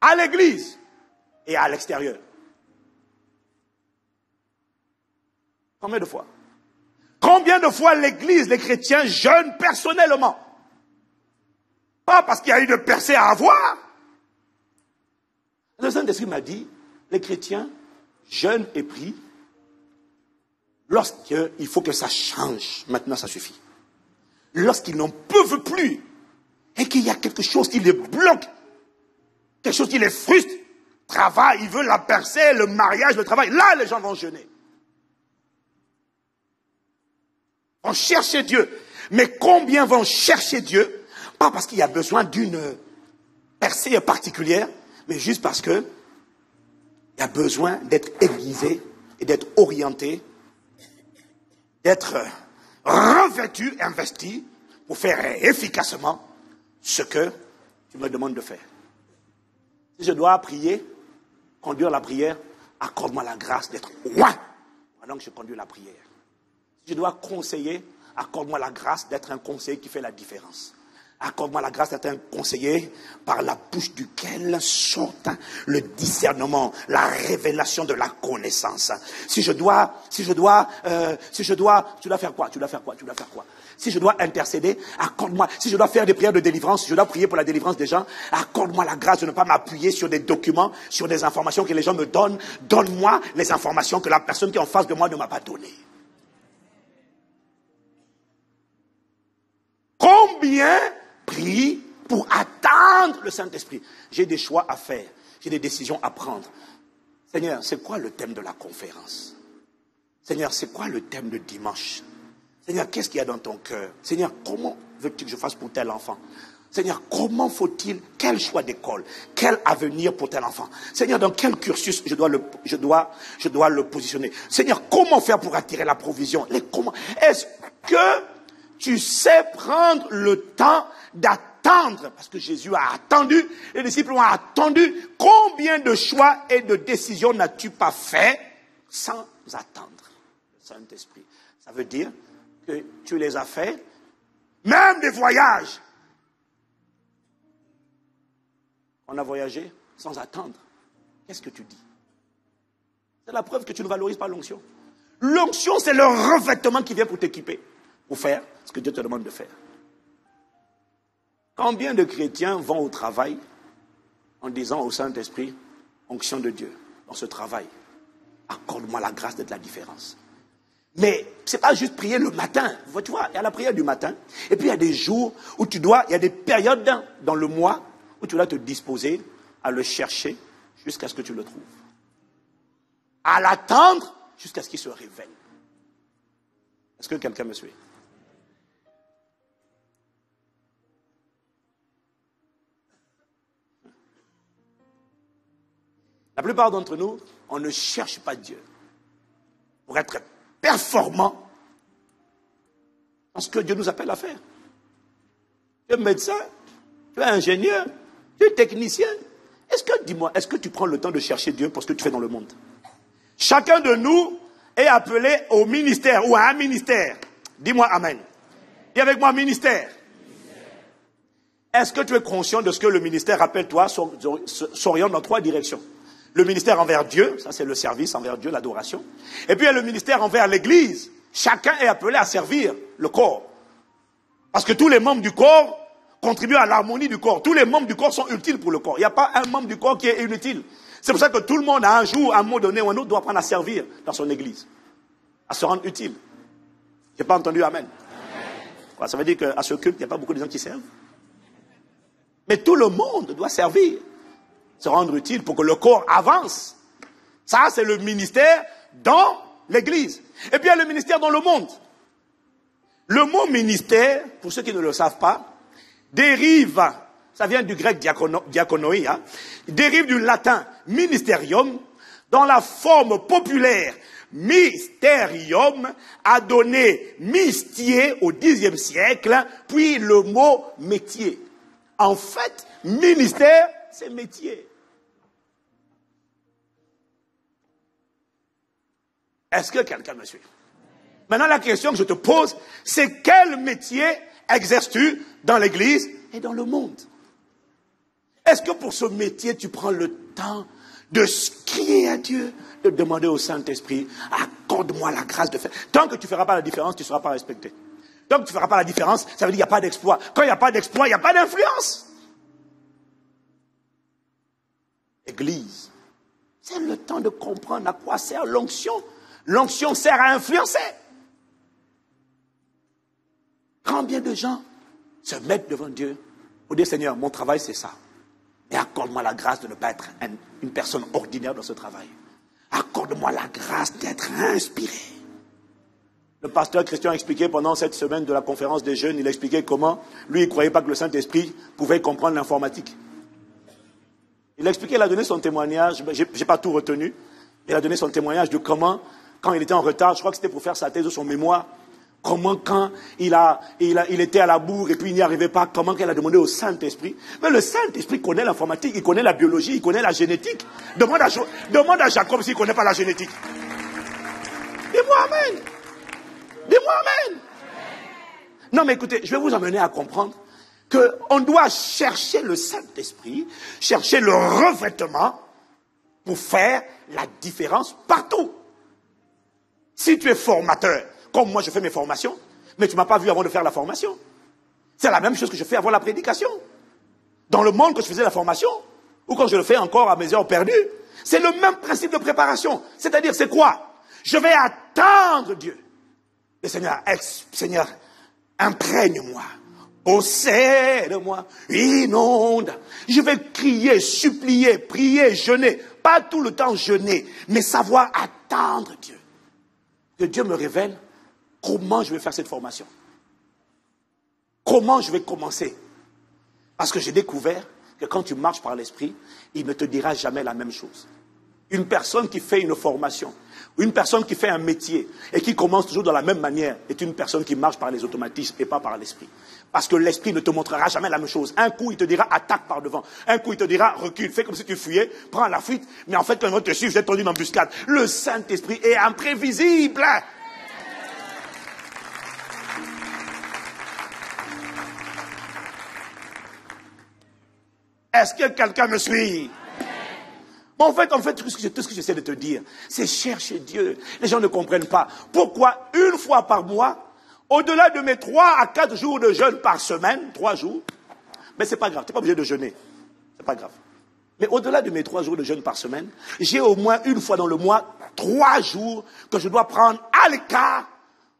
À l'église et à l'extérieur. Combien de fois? Combien de fois l'église, les chrétiens jeûnent personnellement? Pas parce qu'il y a eu de percée à avoir. Le Saint-Esprit m'a dit, les chrétiens jeûnent et prient lorsqu'il faut que ça change. Maintenant, ça suffit. Lorsqu'ils n'en peuvent plus et qu'il y a quelque chose qui les bloque, quelque chose qui les frustre, travail, ils veulent la percée, le mariage, le travail, là, les gens vont jeûner. Vont chercher Dieu. Mais combien vont chercher Dieu? Pas parce qu'il y a besoin d'une percée particulière, mais juste parce que il y a besoin d'être aiguisé et d'être orienté, d'être revêtu, investi pour faire efficacement ce que tu me demandes de faire. Si je dois prier, conduire la prière, accorde-moi la grâce d'être loin pendant que je conduis la prière. Si je dois conseiller, accorde-moi la grâce d'être un conseiller qui fait la différence. Accorde-moi la grâce d'être un conseiller par la bouche duquel sort le discernement, la révélation de la connaissance. Tu dois faire quoi? Si je dois intercéder, accorde-moi. Si je dois faire des prières de délivrance, si je dois prier pour la délivrance des gens, accorde-moi la grâce de ne pas m'appuyer sur des documents, sur des informations que les gens me donnent. Donne-moi les informations que la personne qui est en face de moi ne m'a pas données. Combien prie pour attendre le Saint-Esprit? J'ai des choix à faire. J'ai des décisions à prendre. Seigneur, c'est quoi le thème de la conférence? Seigneur, c'est quoi le thème de dimanche? Seigneur, qu'est-ce qu'il y a dans ton cœur? Seigneur, comment veux-tu que je fasse pour tel enfant? Seigneur, comment faut-il, quel choix d'école, quel avenir pour tel enfant? Seigneur, dans quel cursus je dois le positionner? Seigneur, comment faire pour attirer la provision? Est-ce que tu sais prendre le temps d'attendre? Parce que Jésus a attendu, les disciples ont attendu. Combien de choix et de décisions n'as-tu pas fait sans attendre le Saint-Esprit? Ça veut dire que tu les as fait, même des voyages. On a voyagé sans attendre. Qu'est-ce que tu dis? C'est la preuve que tu ne valorises pas l'onction. L'onction, c'est le revêtement qui vient pour t'équiper, pour faire ce que Dieu te demande de faire. Combien de chrétiens vont au travail en disant au Saint-Esprit, onction de Dieu, dans ce travail, accorde-moi la grâce d'être la différence. Mais ce n'est pas juste prier le matin. Tu vois, il y a la prière du matin, et puis il y a des jours où il y a des périodes dans le mois où tu dois te disposer à le chercher jusqu'à ce que tu le trouves. À l'attendre jusqu'à ce qu'il se révèle. Est-ce que quelqu'un me suit? La plupart d'entre nous, on ne cherche pas Dieu pour être performant dans ce que Dieu nous appelle à faire. Tu es médecin, tu es ingénieur, tu es technicien. Dis-moi, est-ce que tu prends le temps de chercher Dieu pour ce que tu fais dans le monde? Chacun de nous est appelé au ministère ou à un ministère, dis-moi amen. Dis avec moi ministère. Est-ce que tu es conscient de ce que le ministère, rappelle-toi, s'oriente dans 3 directions? Le ministère envers Dieu, ça c'est le service envers Dieu, l'adoration. Et puis il y a le ministère envers l'Église. Chacun est appelé à servir le corps. Parce que tous les membres du corps contribuent à l'harmonie du corps. Tous les membres du corps sont utiles pour le corps. Il n'y a pas un membre du corps qui est inutile. C'est pour ça que tout le monde, à un jour, à un moment donné ou un autre, doit apprendre à servir dans son Église. À se rendre utile. Je n'ai pas entendu amen. Quoi, ça veut dire qu'à ce culte, il n'y a pas beaucoup de gens qui servent. Mais tout le monde doit servir, se rendre utile pour que le corps avance. Ça, c'est le ministère dans l'Église. Et puis il y a le ministère dans le monde. Le mot ministère, pour ceux qui ne le savent pas, dérive, ça vient du grec diakonoi, dérive du latin ministerium, dans la forme populaire mysterium a donné mystier au Xe siècle, puis le mot métier. En fait, ministère, c'est métier. Est-ce que quelqu'un me suit? Maintenant, la question que je te pose, c'est quel métier exerces-tu dans l'Église et dans le monde? Est-ce que pour ce métier, tu prends le temps de crier à Dieu, de demander au Saint-Esprit, accorde-moi la grâce de faire. Tant que tu ne feras pas la différence, tu ne seras pas respecté. Tant que tu ne feras pas la différence, ça veut dire qu'il n'y a pas d'exploit. Quand il n'y a pas d'exploit, il n'y a pas d'influence. Église, c'est le temps de comprendre à quoi sert l'onction. L'onction sert à influencer. Combien de gens se mettent devant Dieu pour dire, Seigneur, mon travail c'est ça. Et accorde-moi la grâce de ne pas être une personne ordinaire dans ce travail. Accorde-moi la grâce d'être inspiré. Le pasteur Christian a expliqué pendant cette semaine de la conférence des jeunes, il a expliqué comment, lui, il ne croyait pas que le Saint-Esprit pouvait comprendre l'informatique. Il a expliqué, il a donné son témoignage, je n'ai pas tout retenu, il a donné son témoignage de comment, quand il était en retard, je crois que c'était pour faire sa thèse ou son mémoire, comment quand il était à la bourre et puis il n'y arrivait pas, comment qu'elle a demandé au Saint-Esprit. Mais le Saint-Esprit connaît l'informatique, il connaît la biologie, il connaît la génétique. Demande à Jacob s'il ne connaît pas la génétique. Dis-moi amen. Dis-moi amen. Non mais écoutez, je vais vous amener à comprendre qu'on doit chercher le Saint-Esprit, chercher le revêtement pour faire la différence partout. Si tu es formateur, comme moi je fais mes formations, mais tu ne m'as pas vu avant de faire la formation. C'est la même chose que je fais avant la prédication. Dans le monde que je faisais la formation, ou quand je le fais encore à mes heures perdues, c'est le même principe de préparation. C'est-à-dire, c'est quoi? Je vais attendre Dieu. Et Seigneur, imprègne-moi, possède-moi, inonde. Je vais crier, supplier, prier, jeûner. Pas tout le temps jeûner, mais savoir attendre Dieu. Que Dieu me révèle comment je vais faire cette formation. Comment je vais commencer. Parce que j'ai découvert que quand tu marches par l'Esprit, il ne te dira jamais la même chose. Une personne qui fait une formation, ou une personne qui fait un métier, et qui commence toujours de la même manière, est une personne qui marche par les automatismes et pas par l'Esprit. Parce que l'Esprit ne te montrera jamais la même chose. Un coup, il te dira attaque par devant. Un coup, il te dira recule, fais comme si tu fuyais, prends la fuite. Mais en fait, quand il va te suivre, vous êtes tendu dans une embuscade. Le Saint-Esprit est imprévisible. Est-ce que quelqu'un me suit? En fait, tout ce que j'essaie de te dire, c'est chercher Dieu. Les gens ne comprennent pas. Pourquoi une fois par mois, au-delà de mes 3 à 4 jours de jeûne par semaine, 3 jours, mais c'est pas grave, tu n'es pas obligé de jeûner. C'est pas grave. Mais au-delà de mes 3 jours de jeûne par semaine, j'ai au moins une fois dans le mois, 3 jours que je dois prendre à l'écart,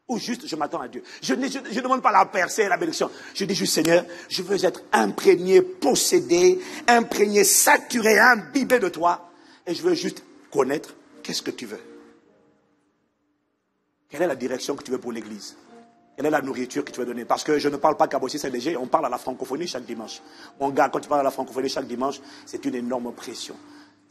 ou juste je m'attends à Dieu. Je ne demande pas la percée et la bénédiction. Je dis juste, Seigneur, je veux être imprégné, possédé, imprégné, saturé, imbibé de toi. Et je veux juste connaître qu'est-ce que tu veux. Quelle est la direction que tu veux pour l'Église? Quelle est la nourriture que tu veux donner? Parce que je ne parle pas Kabossi CDG, on parle à la francophonie chaque dimanche. Mon gars, quand tu parles à la francophonie chaque dimanche, c'est une énorme pression.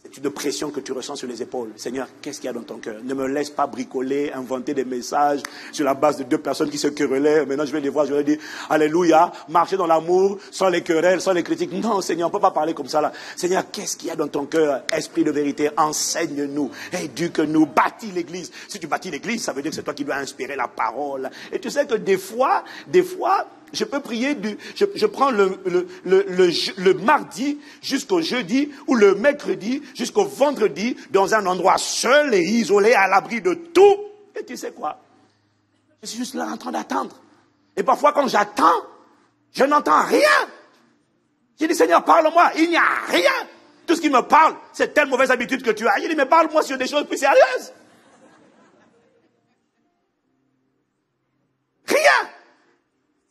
C'est une pression que tu ressens sur les épaules. Seigneur, qu'est-ce qu'il y a dans ton cœur? Ne me laisse pas bricoler, inventer des messages sur la base de deux personnes qui se querellaient. Maintenant, je vais les voir, je vais dire, alléluia, marcher dans l'amour, sans les querelles, sans les critiques. Non, Seigneur, on ne peut pas parler comme ça là. Seigneur, qu'est-ce qu'il y a dans ton cœur? Esprit de vérité, enseigne-nous, éduque-nous, bâtis l'église. Si tu bâtis l'église, ça veut dire que c'est toi qui dois inspirer la parole. Et tu sais que des fois, je peux prier, je prends le mardi jusqu'au jeudi ou le mercredi jusqu'au vendredi dans un endroit seul et isolé à l'abri de tout. Et tu sais quoi? Je suis juste là en train d'attendre. Et parfois quand j'attends, je n'entends rien. J'ai dit Seigneur, parle-moi. Il n'y a rien. Tout ce qui me parle, c'est telle mauvaise habitude que tu as. Il dit mais parle-moi sur des choses plus sérieuses. Rien.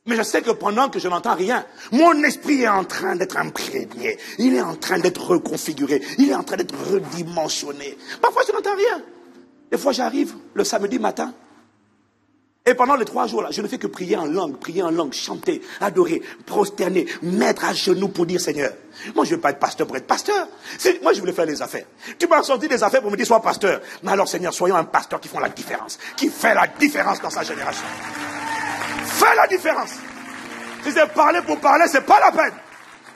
Mais je sais que pendant que je n'entends rien, mon esprit est en train d'être imprégné. Il est en train d'être reconfiguré. Il est en train d'être redimensionné. Parfois, je n'entends rien. Des fois, j'arrive le samedi matin. Et pendant les 3 jours, là, je ne fais que prier en langue, chanter, adorer, prosterner, mettre à genoux pour dire Seigneur. Moi, je ne veux pas être pasteur pour être pasteur. Moi, je voulais faire les affaires. Tu m'as sorti des affaires pour me dire sois pasteur. Mais alors, Seigneur, soyons un pasteur qui font la différence. Qui fait la différence dans sa génération. Fais la différence. Si c'est parler pour parler, c'est pas la peine.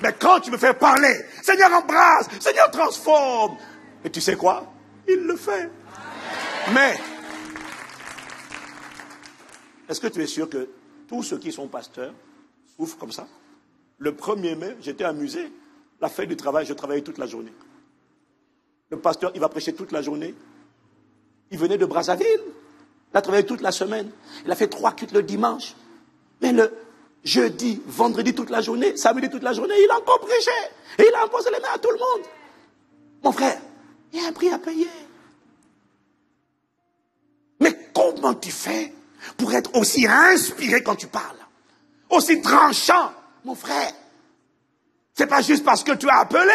Mais quand tu me fais parler, Seigneur embrasse, Seigneur transforme. Et tu sais quoi? Il le fait. Mais, est-ce que tu es sûr que tous ceux qui sont pasteurs souffrent comme ça? Le 1er mai, j'étais amusé. La fête du travail, je travaillais toute la journée. Le pasteur, il va prêcher toute la journée. Il venait de Brazzaville. Il a travaillé toute la semaine. Il a fait 3 cultes le dimanche. Mais le jeudi, vendredi toute la journée, samedi toute la journée, il a encore prêché. Et il a imposé les mains à tout le monde. Mon frère, il y a un prix à payer. Mais comment tu fais pour être aussi inspiré quand tu parles? Aussi tranchant, mon frère. C'est pas juste parce que tu as appelé.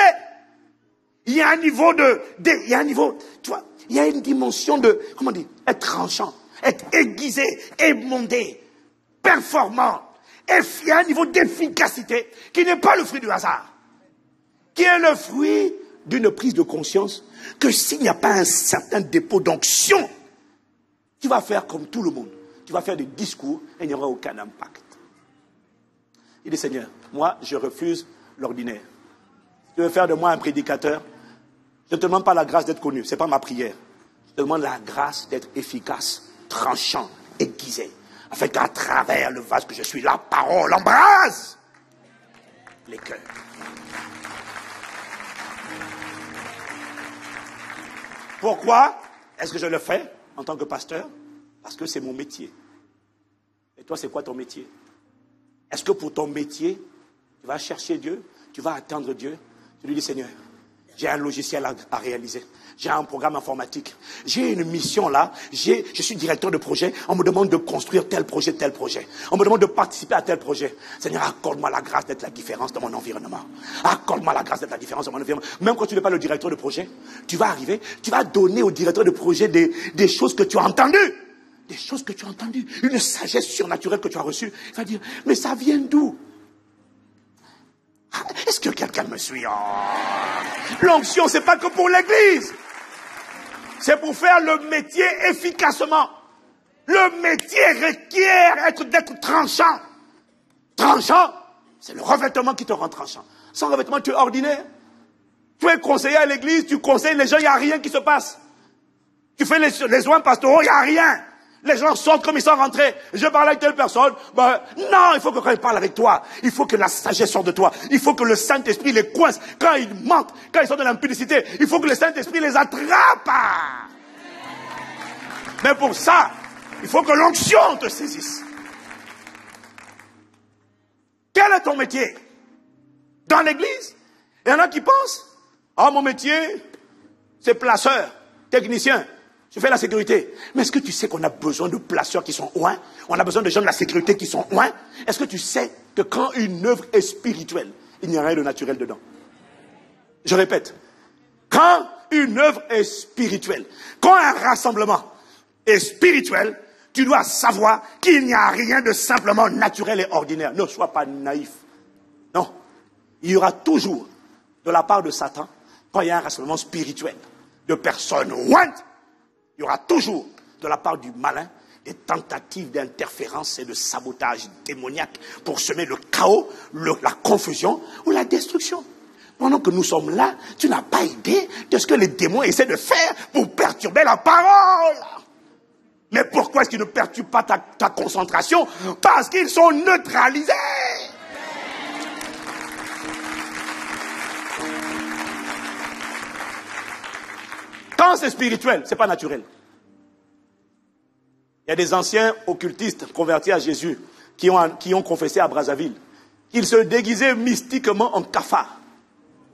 Il y a un niveau il y a un niveau, tu vois, il y a une dimension de, comment dire, être tranchant, être aiguisé, émondé, performant. Et il y a un niveau d'efficacité qui n'est pas le fruit du hasard. Qui est le fruit d'une prise de conscience que s'il n'y a pas un certain dépôt d'onction, tu vas faire comme tout le monde. Tu vas faire des discours et il n'y aura aucun impact. Il dit Seigneur, moi je refuse l'ordinaire. Si tu veux faire de moi un prédicateur, je ne te demande pas la grâce d'être connu, ce n'est pas ma prière. Je te demande la grâce d'être efficace, tranchant, aiguisé. Afin qu'à travers le vase que je suis, la parole embrase les cœurs. Pourquoi est-ce que je le fais en tant que pasteur? Parce que c'est mon métier. Et toi, c'est quoi ton métier? Est-ce que pour ton métier, tu vas chercher Dieu, tu vas attendre Dieu, tu lui dis Seigneur, j'ai un logiciel à réaliser. J'ai un programme informatique. J'ai une mission là. Je suis directeur de projet. On me demande de construire tel projet, tel projet. On me demande de participer à tel projet. Seigneur, accorde-moi la grâce d'être la différence dans mon environnement. Accorde-moi la grâce d'être la différence dans mon environnement. Même quand tu n'es pas le directeur de projet, tu vas arriver, tu vas donner au directeur de projet des choses que tu as entendues. Des choses que tu as entendues. Une sagesse surnaturelle que tu as reçue. Il va dire, mais ça vient d'où? Est-ce que quelqu'un me suit? Oh. L'onction, c'est pas que pour l'église. C'est pour faire le métier efficacement. Le métier requiert d'être tranchant. Tranchant, c'est le revêtement qui te rend tranchant. Sans revêtement, tu es ordinaire. Tu es conseiller à l'église, tu conseilles les gens, il n'y a rien qui se passe. Tu fais les soins pastoraux, il n'y a rien. Les gens sortent comme ils sont rentrés. Je parle avec telle personne. Ben, non, il faut que quand ils parlent avec toi, il faut que la sagesse sorte de toi. Il faut que le Saint-Esprit les coince. Quand ils mentent, quand ils sont dans l'impudicité, il faut que le Saint-Esprit les attrape. Mais pour ça, il faut que l'onction te saisisse. Quel est ton métier? Dans l'église, il y en a qui pensent, ah, mon métier, c'est placeur, technicien. Je fais la sécurité. Mais est-ce que tu sais qu'on a besoin de placeurs qui sont loin? On a besoin de gens de la sécurité qui sont loin? Est-ce que tu sais que quand une œuvre est spirituelle, il n'y a rien de naturel dedans? Je répète. Quand une œuvre est spirituelle, quand un rassemblement est spirituel, tu dois savoir qu'il n'y a rien de simplement naturel et ordinaire. Ne sois pas naïf. Non. Il y aura toujours, de la part de Satan, quand il y a un rassemblement spirituel de personnes ointes, il y aura toujours, de la part du malin, des tentatives d'interférence et de sabotage démoniaque pour semer le chaos, la confusion ou la destruction. Pendant que nous sommes là, tu n'as pas idée de ce que les démons essaient de faire pour perturber la parole. Mais pourquoi est-ce qu'ils ne perturbent pas ta concentration? Parce qu'ils sont neutralisés. Quand c'est spirituel, ce n'est pas naturel. Il y a des anciens occultistes convertis à Jésus qui ont confessé à Brazzaville qu'ils se déguisaient mystiquement en cafard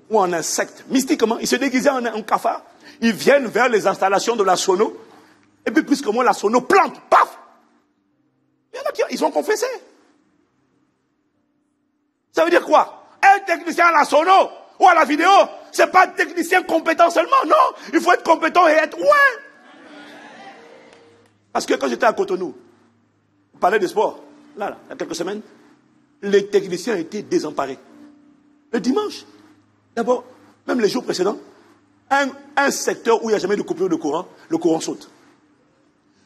ou en insecte. Mystiquement, ils se déguisaient en cafard. Ils viennent vers les installations de la sono. Et puis, plus que moi, la sono plante. Paf! Il y en a qui ils ont confessé. Ça veut dire quoi? Un technicien à la sono ou à la vidéo, c'est pas un technicien compétent seulement. Non, il faut être compétent et être ouais. Parce que quand j'étais à Cotonou, on parlait de sport, là, il y a quelques semaines, les techniciens étaient désemparés. Le dimanche, d'abord, même les jours précédents, un secteur où il n'y a jamais de coupure de courant, le courant saute.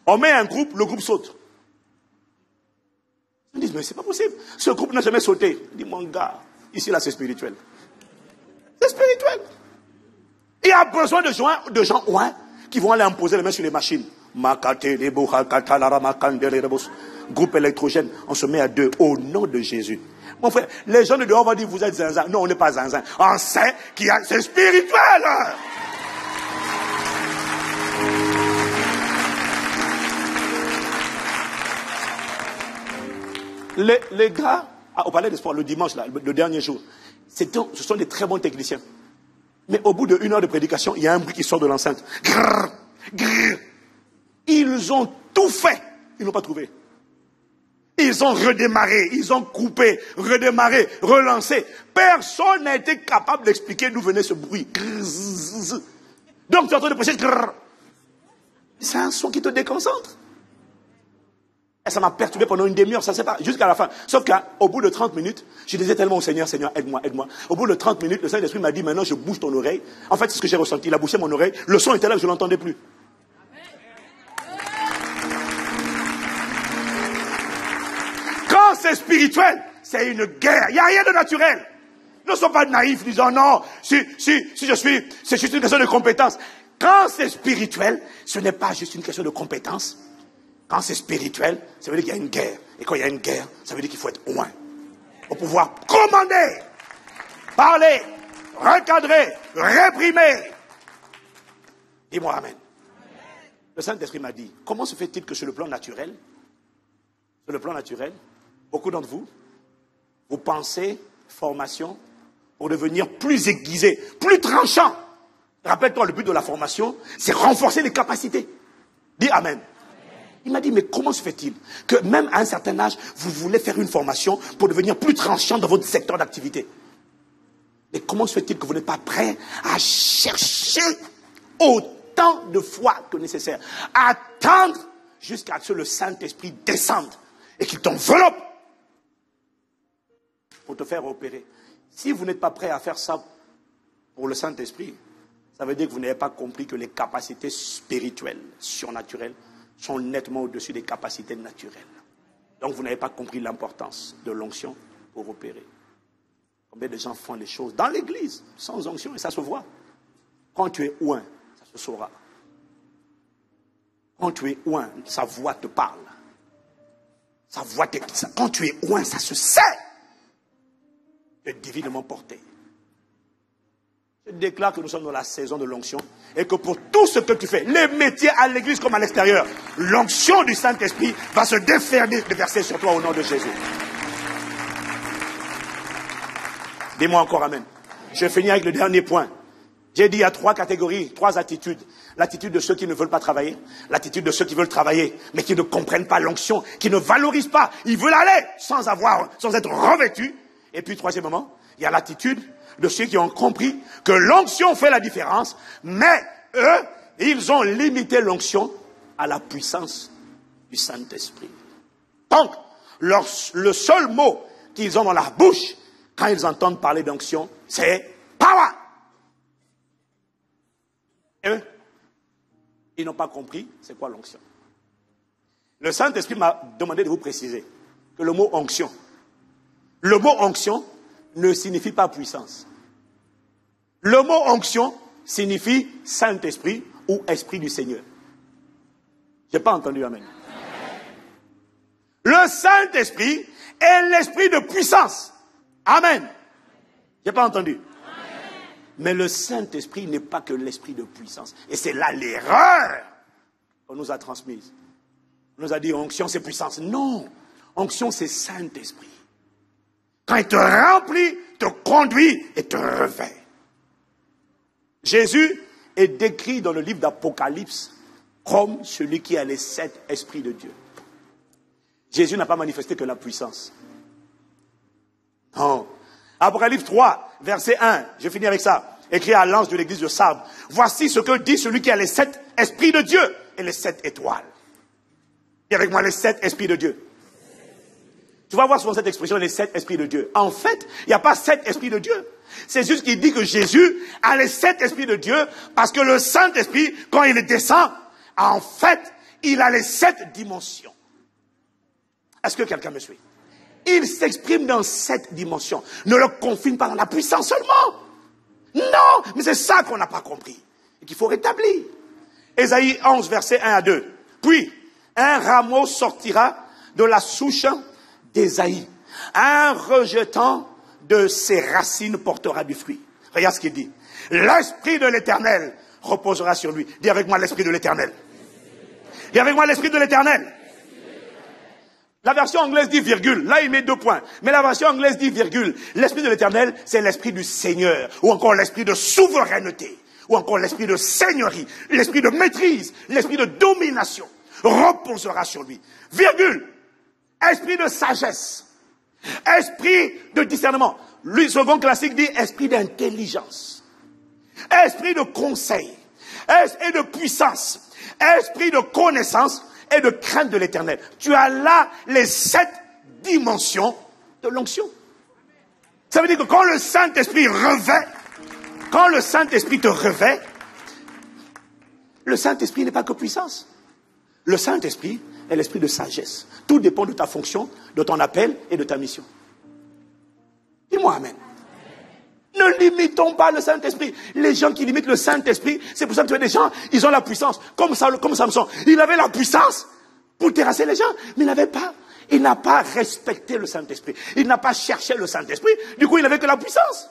On met un groupe, le groupe saute. Ils disent, mais c'est pas possible. Ce groupe n'a jamais sauté. Je dis, mon gars, ici là c'est spirituel. C'est spirituel. Il y a besoin de gens ouin qui vont aller imposer les mains sur les machines. Groupe électrogène, on se met à deux au nom de Jésus. Mon frère, les gens de dehors vont dire vous êtes zinzin. Non, on n'est pas zinzin. On sait c'est spirituel. Les gars, au palais des sports, le dimanche, là, le dernier jour, ce sont des très bons techniciens. Mais au bout d'1 heure de prédication, il y a un bruit qui sort de l'enceinte. Grrr, grrr. Ils ont tout fait. Ils n'ont pas trouvé. Ils ont redémarré, ils ont coupé, redémarré, relancé. Personne n'a été capable d'expliquer d'où venait ce bruit. Grrr. Donc tu es en train de prêcher. C'est un son qui te déconcentre. Et ça m'a perturbé pendant une demi-heure, ça ne s'est pas, jusqu'à la fin. Sauf qu'au bout de 30 minutes, je disais tellement au Seigneur, Seigneur, aide-moi, aide-moi. Au bout de 30 minutes, le Saint-Esprit m'a dit, maintenant je bouge ton oreille. En fait, c'est ce que j'ai ressenti. Il a bouché mon oreille. Le son était là, je ne l'entendais plus. Quand c'est spirituel, c'est une guerre. Il n'y a rien de naturel. Ne sois pas naïf disant non, c'est juste une question de compétence. Quand c'est spirituel, ce n'est pas juste une question de compétence. Quand c'est spirituel, ça veut dire qu'il y a une guerre. Et quand il y a une guerre, ça veut dire qu'il faut être loin. Pour pouvoir commander, parler, recadrer, réprimer. Dis-moi amen. Le Saint-Esprit m'a dit, comment se fait-il que sur le plan naturel, beaucoup d'entre vous, vous pensez formation pour devenir plus aiguisé, plus tranchant. Rappelle-toi, le but de la formation, c'est renforcer les capacités. Dis amen. Il m'a dit, mais comment se fait-il que même à un certain âge, vous voulez faire une formation pour devenir plus tranchant dans votre secteur d'activité? Mais comment se fait-il que vous n'êtes pas prêt à chercher autant de foi que nécessaire, à attendre jusqu'à ce que le Saint-Esprit descende et qu'il t'enveloppe pour te faire opérer? Si vous n'êtes pas prêt à faire ça pour le Saint-Esprit, ça veut dire que vous n'avez pas compris que les capacités spirituelles, surnaturelles, sont nettement au-dessus des capacités naturelles. Donc vous n'avez pas compris l'importance de l'onction pour opérer. Combien de gens font les choses dans l'église, sans onction, et ça se voit. Quand tu es ouin, ça se saura. Quand tu es ouin, sa voix te parle. Quand tu es ouin, ça se sait. Tu es divinement porté. Je déclare que nous sommes dans la saison de l'onction et que pour tout ce que tu fais, les métiers à l'église comme à l'extérieur, l'onction du Saint-Esprit va se déverser sur toi au nom de Jésus. Dis-moi encore amen. Je finis avec le dernier point. J'ai dit il y a 3 catégories, 3 attitudes. L'attitude de ceux qui ne veulent pas travailler, l'attitude de ceux qui veulent travailler, mais qui ne comprennent pas l'onction, qui ne valorisent pas. Ils veulent aller sans être revêtus. Et puis, troisièmement, il y a l'attitude de ceux qui ont compris que l'onction fait la différence, mais eux, ils ont limité l'onction à la puissance du Saint-Esprit. Donc, le seul mot qu'ils ont dans la bouche, quand ils entendent parler d'onction, c'est power. Eux, ils n'ont pas compris c'est quoi l'onction. Le Saint-Esprit m'a demandé de vous préciser que le mot onction ne signifie pas puissance. Le mot onction signifie Saint-Esprit ou Esprit du Seigneur. Je n'ai pas entendu amen. Le Saint-Esprit est l'esprit de puissance. Amen. Je n'ai pas entendu. Amen. Mais le Saint-Esprit n'est pas que l'esprit de puissance. Et c'est là l'erreur qu'on nous a transmise. On nous a dit onction c'est puissance. Non. Onction c'est Saint-Esprit. Quand il te remplit, te conduit et te revêt. Jésus est décrit dans le livre d'Apocalypse comme celui qui a les 7 esprits de Dieu. Jésus n'a pas manifesté que la puissance. Non. Apocalypse 3, verset 1, je finis avec ça, écrit à l'ange de l'église de Sardes. Voici ce que dit celui qui a les 7 esprits de Dieu et les 7 étoiles. Dis avec moi les 7 esprits de Dieu. Tu vas voir souvent cette expression, les 7 esprits de Dieu. En fait, il n'y a pas 7 esprits de Dieu. C'est juste qu'il dit que Jésus a les 7 esprits de Dieu parce que le Saint-Esprit, quand il descend, en fait, il a les 7 dimensions. Est-ce que quelqu'un me suit? Il s'exprime dans 7 dimensions. Ne le confine pas dans la puissance seulement. Non, mais c'est ça qu'on n'a pas compris. Et qu'il faut rétablir. Ésaïe 11, verset 1 à 2. Puis, un rameau sortira de la souche d'Ésaïe. Un rejetant de ses racines portera du fruit. Regarde ce qu'il dit. L'Esprit de l'Éternel reposera sur lui. Dis avec moi l'Esprit de l'Éternel. Dis avec moi l'Esprit de l'Éternel. La version anglaise dit virgule. Là, il met 2 points. Mais la version anglaise dit virgule. L'Esprit de l'Éternel, c'est l'Esprit du Seigneur. Ou encore l'Esprit de souveraineté. Ou encore l'Esprit de seigneurie. L'Esprit de maîtrise. L'Esprit de domination. Reposera sur lui. Virgule. Esprit de sagesse. Esprit de discernement. Le second classique dit esprit d'intelligence. Esprit de conseil. Esprit de puissance. Esprit de connaissance et de crainte de l'Éternel. Tu as là les 7 dimensions de l'onction. Ça veut dire que quand le Saint-Esprit revêt, quand le Saint-Esprit te revêt, le Saint-Esprit n'est pas que puissance. Le Saint-Esprit est l'esprit de sagesse. Tout dépend de ta fonction, de ton appel et de ta mission. Dis-moi amen. Ne limitons pas le Saint-Esprit. Les gens qui limitent le Saint-Esprit, c'est pour ça que tu vois des gens, ils ont la puissance. Comme Samson. Il avait la puissance pour terrasser les gens, mais il n'a pas respecté le Saint-Esprit. Il n'a pas cherché le Saint-Esprit. Du coup, il n'avait que la puissance.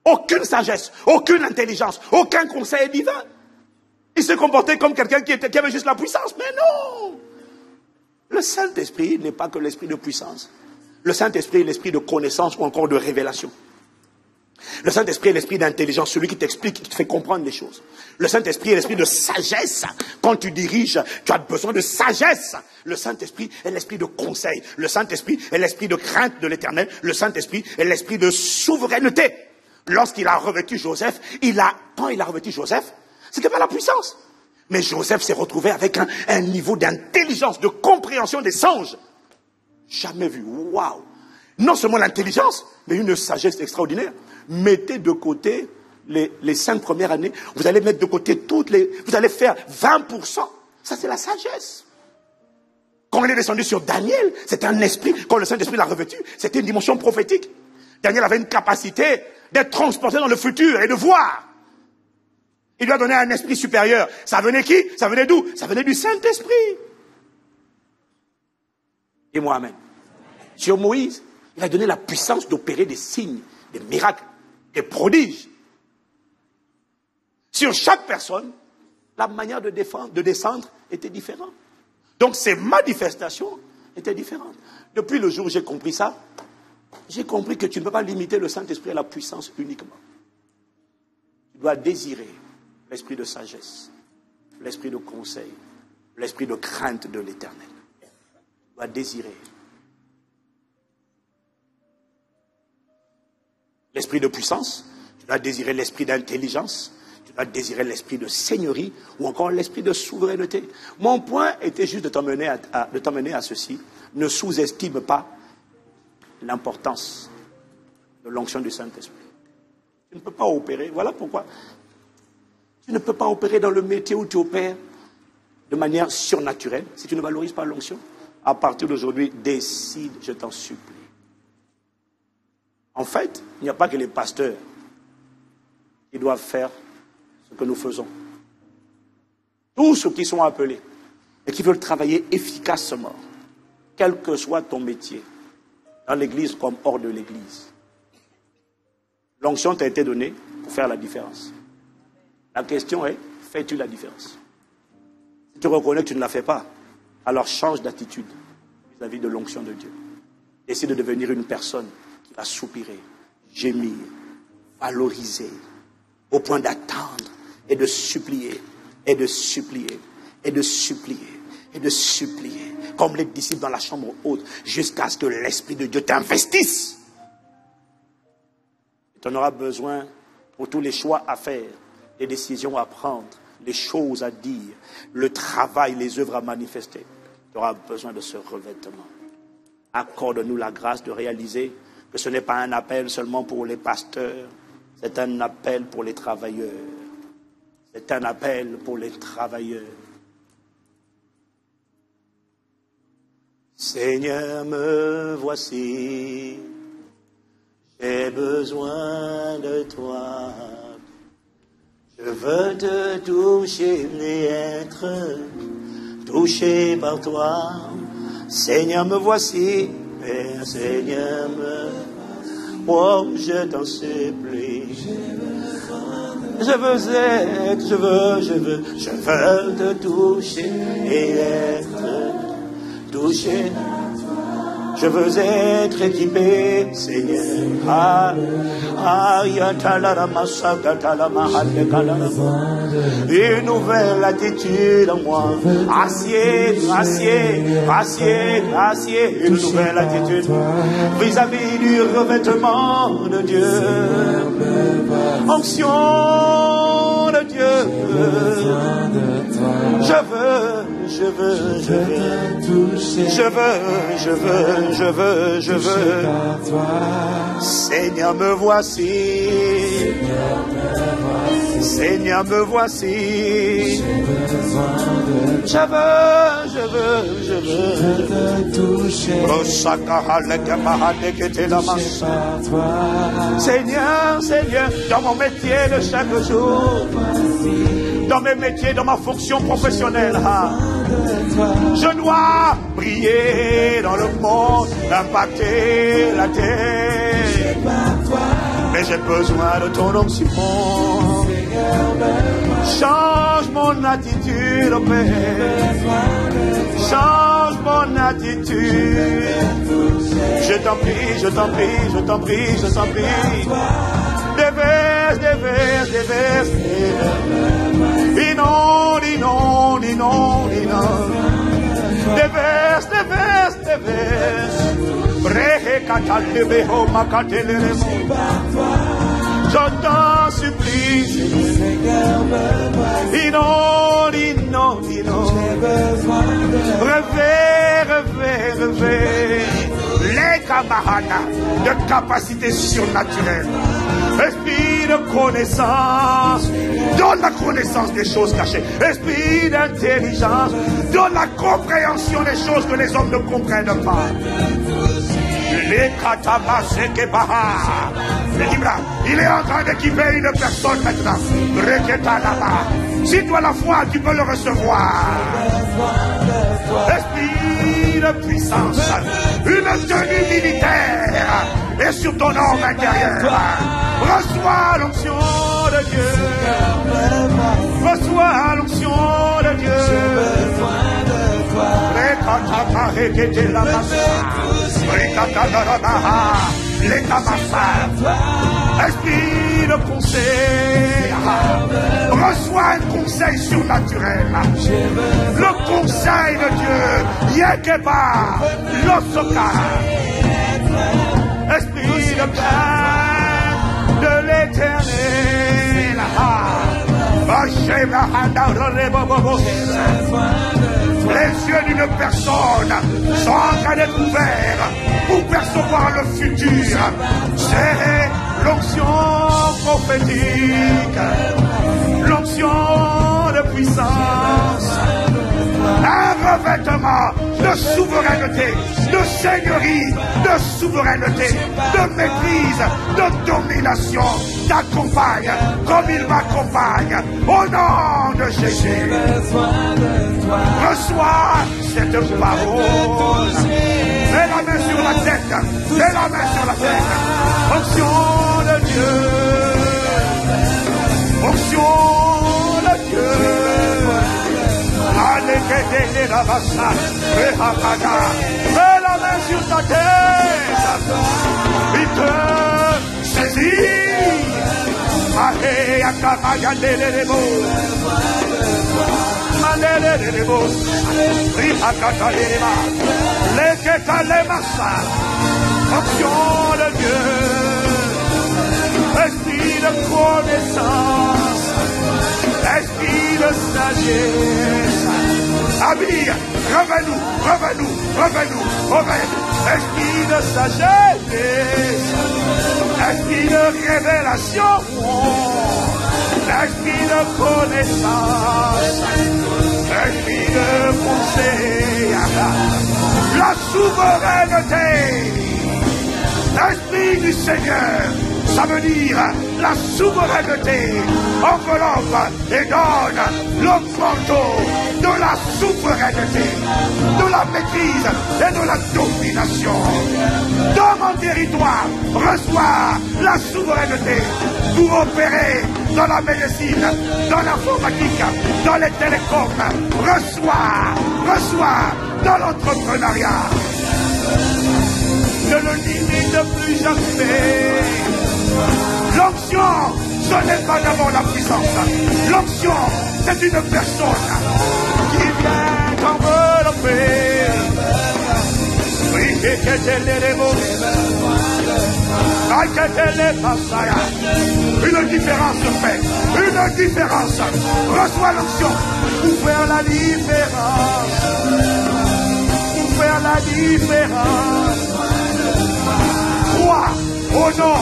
Aucune sagesse, aucune intelligence, aucun conseil divin. Il se comportait comme quelqu'un qui avait juste la puissance. Mais non! Le Saint-Esprit n'est pas que l'esprit de puissance. Le Saint-Esprit est l'esprit de connaissance ou encore de révélation. Le Saint-Esprit est l'esprit d'intelligence, celui qui t'explique, qui te fait comprendre les choses. Le Saint-Esprit est l'esprit de sagesse. Quand tu diriges, tu as besoin de sagesse. Le Saint-Esprit est l'esprit de conseil. Le Saint-Esprit est l'esprit de crainte de l'Éternel. Le Saint-Esprit est l'esprit de souveraineté. Lorsqu'il a revêtu Joseph, quand il a revêtu Joseph, c'était pas la puissance. Mais Joseph s'est retrouvé avec un niveau d'intelligence, de compréhension des songes. Jamais vu. Waouh! Non seulement l'intelligence, mais une sagesse extraordinaire. Mettez de côté les 5 premières années. Vous allez mettre de côté vous allez faire 20%. Ça, c'est la sagesse. Quand on est descendu sur Daniel, c'était un esprit. Quand le Saint-Esprit l'a revêtu, c'était une dimension prophétique. Daniel avait une capacité d'être transporté dans le futur et de voir. Il lui a donné un esprit supérieur. Ça venait qui? Ça venait d'où? Ça venait du Saint-Esprit. Et moi, amen. Sur Moïse, il a donné la puissance d'opérer des signes, des miracles, des prodiges. Sur chaque personne, la manière de descendre était différente. Donc ces manifestations étaient différentes. Depuis le jour où j'ai compris ça, j'ai compris que tu ne peux pas limiter le Saint-Esprit à la puissance uniquement. Tu dois désirer l'esprit de sagesse, l'esprit de conseil, l'esprit de crainte de l'Éternel. Tu dois désirer l'esprit de puissance, tu dois désirer l'esprit d'intelligence, tu dois désirer l'esprit de seigneurie ou encore l'esprit de souveraineté. Mon point était juste de t'emmener à ceci. Ne sous-estime pas l'importance de l'onction du Saint-Esprit. Tu ne peux pas opérer. Voilà pourquoi Tu ne peux pas opérer dans le métier où tu opères de manière surnaturelle si tu ne valorises pas l'onction. À partir d'aujourd'hui, décide, je t'en supplie. En fait, il n'y a pas que les pasteurs qui doivent faire ce que nous faisons. Tous ceux qui sont appelés et qui veulent travailler efficacement, quel que soit ton métier, dans l'église comme hors de l'église. L'onction t'a été donnée pour faire la différence. La question est, fais-tu la différence? Si tu reconnais que tu ne la fais pas, alors change d'attitude vis-à-vis de l'onction de Dieu. Essaie de devenir une personne qui va soupirer, gémir, valoriser, au point d'attendre et de supplier, et de supplier, et de supplier, et de supplier, comme les disciples dans la chambre haute, jusqu'à ce que l'Esprit de Dieu t'investisse. Tu en auras besoin pour tous les choix à faire, les décisions à prendre, les choses à dire, le travail, les œuvres à manifester. Tu auras besoin de ce revêtement. Accorde-nous la grâce de réaliser que ce n'est pas un appel seulement pour les pasteurs, c'est un appel pour les travailleurs. C'est un appel pour les travailleurs. Seigneur, me voici, j'ai besoin de toi. Je veux te toucher et être touché par toi. Seigneur, me voici, Père, Seigneur, oh, je t'en supplie. Je veux te toucher et être touché. Je veux être équipé, Seigneur. Une nouvelle attitude en moi. Acier. Une nouvelle attitude vis-à-vis du revêtement de Dieu. Onction de Dieu. Je veux. Seigneur, me voici. Seigneur, me voici. Je veux te toucher. Seigneur, dans mon métier de chaque jour, dans mes métiers, dans ma fonction professionnelle, je dois briller dans le monde, impacter la terre. Mais j'ai besoin de ton onction. Change mon attitude, Père. Change mon attitude. Je t'en prie. Déverse. Déverse. Je t'en supplie. Rêver. Les camarades de capacité surnaturelle. Esprit de connaissance, donne la connaissance des choses cachées. Esprit d'intelligence, donne la compréhension des choses que les hommes ne comprennent pas. Les katabasekebaha. Il est en train d'équiper une personne maintenant. Si tu as la foi, tu peux le recevoir. Esprit de puissance, une tenue militaire est sur ton homme intérieur. Reçois l'onction de Dieu. Reçois l'onction de Dieu. Esprit de conseil. Reçois un conseil surnaturel. Le conseil de Dieu. Yekeba. Losoka. Esprit de paix de l'éternel. Les yeux d'une personne sont en train d'être ouverts pour percevoir le futur. C'est l'onction prophétique. L'onction Onction de puissance. Un revêtement de souveraineté, de seigneurie, de souveraineté, de maîtrise, de domination. T'accompagne comme il m'accompagne. Au nom de Jésus. Reçois cette parole. Mets la main sur la tête. Mets la main sur la tête. Onction de Dieu. Onction de Dieu. Mets la main sur ta tête. Il te saisit. Onction de Dieu. Esprit de connaissance, esprit de sagesse. Habille, revenons. Esprit de sagesse, esprit de révélation, esprit de connaissance, esprit de conseil, la souveraineté, l'esprit du Seigneur. Ça veut dire la souveraineté enveloppe et donne le manteau de la souveraineté, de la maîtrise et de la domination. Dans mon territoire, reçois la souveraineté pour opérer dans la médecine, dans l'informatique, dans les télécoms. Reçois dans l'entrepreneuriat. Ne le limite plus jamais. L'onction, ce n'est pas d'abord la puissance. L'onction, c'est une personne qui vient t'envelopper. Oui, une différence se fait. Une différence. Reçois l'onction pour faire la différence. Pour faire la différence. Crois au nom.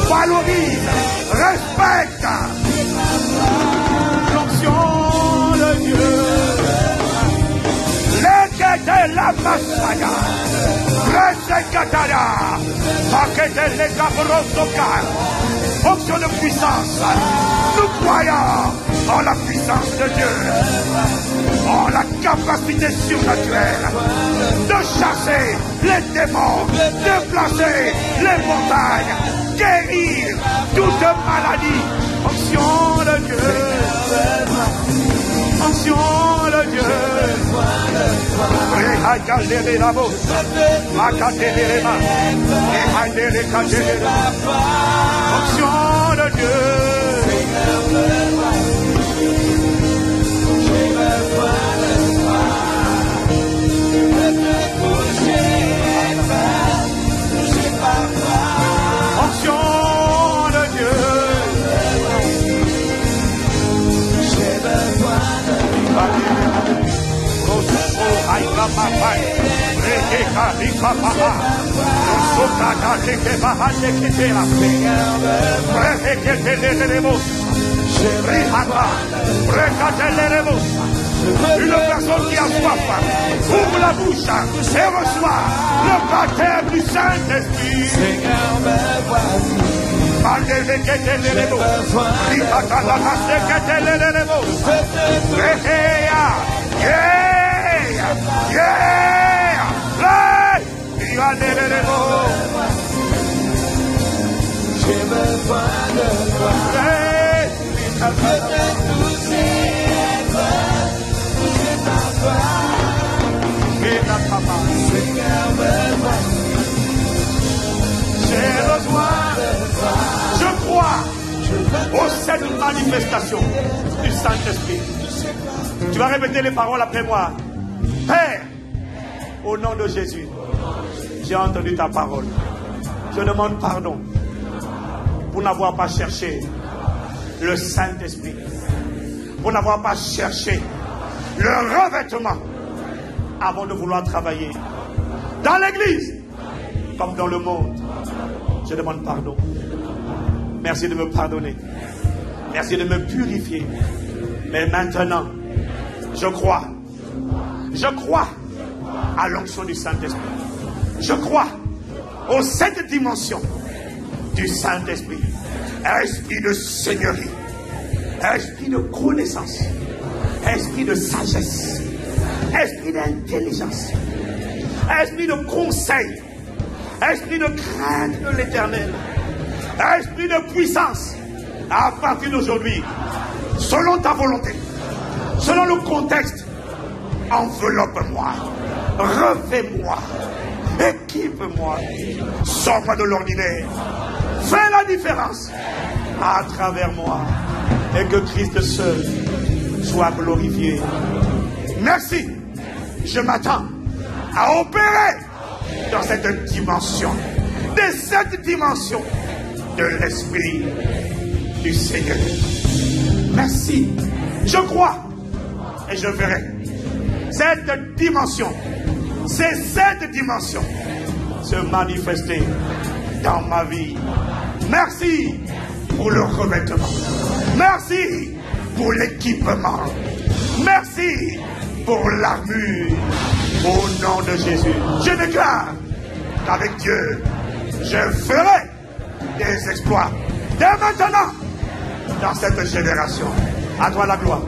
Valorise, respecte l'onction de Dieu. L'équité la massaga, resekataya, paquete les cabrosocar. Onction de puissance. Nous croyons en la puissance de Dieu, en la capacité surnaturelle de chasser les démons, de placer les montagnes, guérir toute maladie. Onction de Dieu. Onction de Dieu. Onction de Dieu. Onction de Dieu. J'ai besoin de toi. Une personne qui a soif, ouvre la bouche et reçoit le baptême du Saint-Esprit. Seigneur, me voici. J'ai besoin de toi. Je te toucher, toucher par toi. Seigneur, me voici. J'ai besoin de toi. Je crois aux 7 manifestations du Saint-Esprit. Tu vas répéter les paroles après moi. Père, au nom de Jésus, j'ai entendu ta parole. Je demande pardon pour n'avoir pas cherché le Saint-Esprit, pour n'avoir pas cherché le revêtement avant de vouloir travailler dans l'église comme dans le monde. Je demande pardon. Merci de me pardonner. Merci de me purifier. Mais maintenant, je crois à l'onction du Saint-Esprit. Je crois aux 7 dimensions du Saint-Esprit. Esprit de seigneurie, esprit de connaissance, esprit de sagesse, esprit d'intelligence, esprit de conseil, esprit de crainte de l'Éternel, esprit de puissance. À partir d'aujourd'hui, selon ta volonté, selon le contexte, enveloppe-moi, refais-moi, équipe-moi, sors-moi de l'ordinaire, fais la différence à travers moi, et que Christ seul soit glorifié. Merci, je m'attends à opérer dans cette dimension, des 7 dimensions de l'Esprit du Seigneur. Merci, je crois et je verrai cette dimension, ces 7 dimensions se manifester dans ma vie. Merci pour le revêtement. Merci pour l'équipement. Merci pour l'armure. Au nom de Jésus, je déclare qu'avec Dieu, je ferai des exploits dès maintenant dans cette génération. À toi la gloire,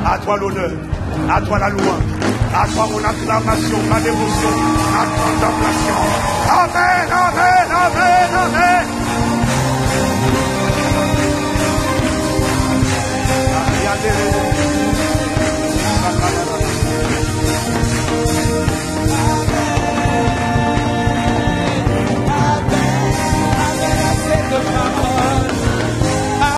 à toi l'honneur, à toi la louange, à toi mon acclamation, ma dévotion, ma contemplation. Amen.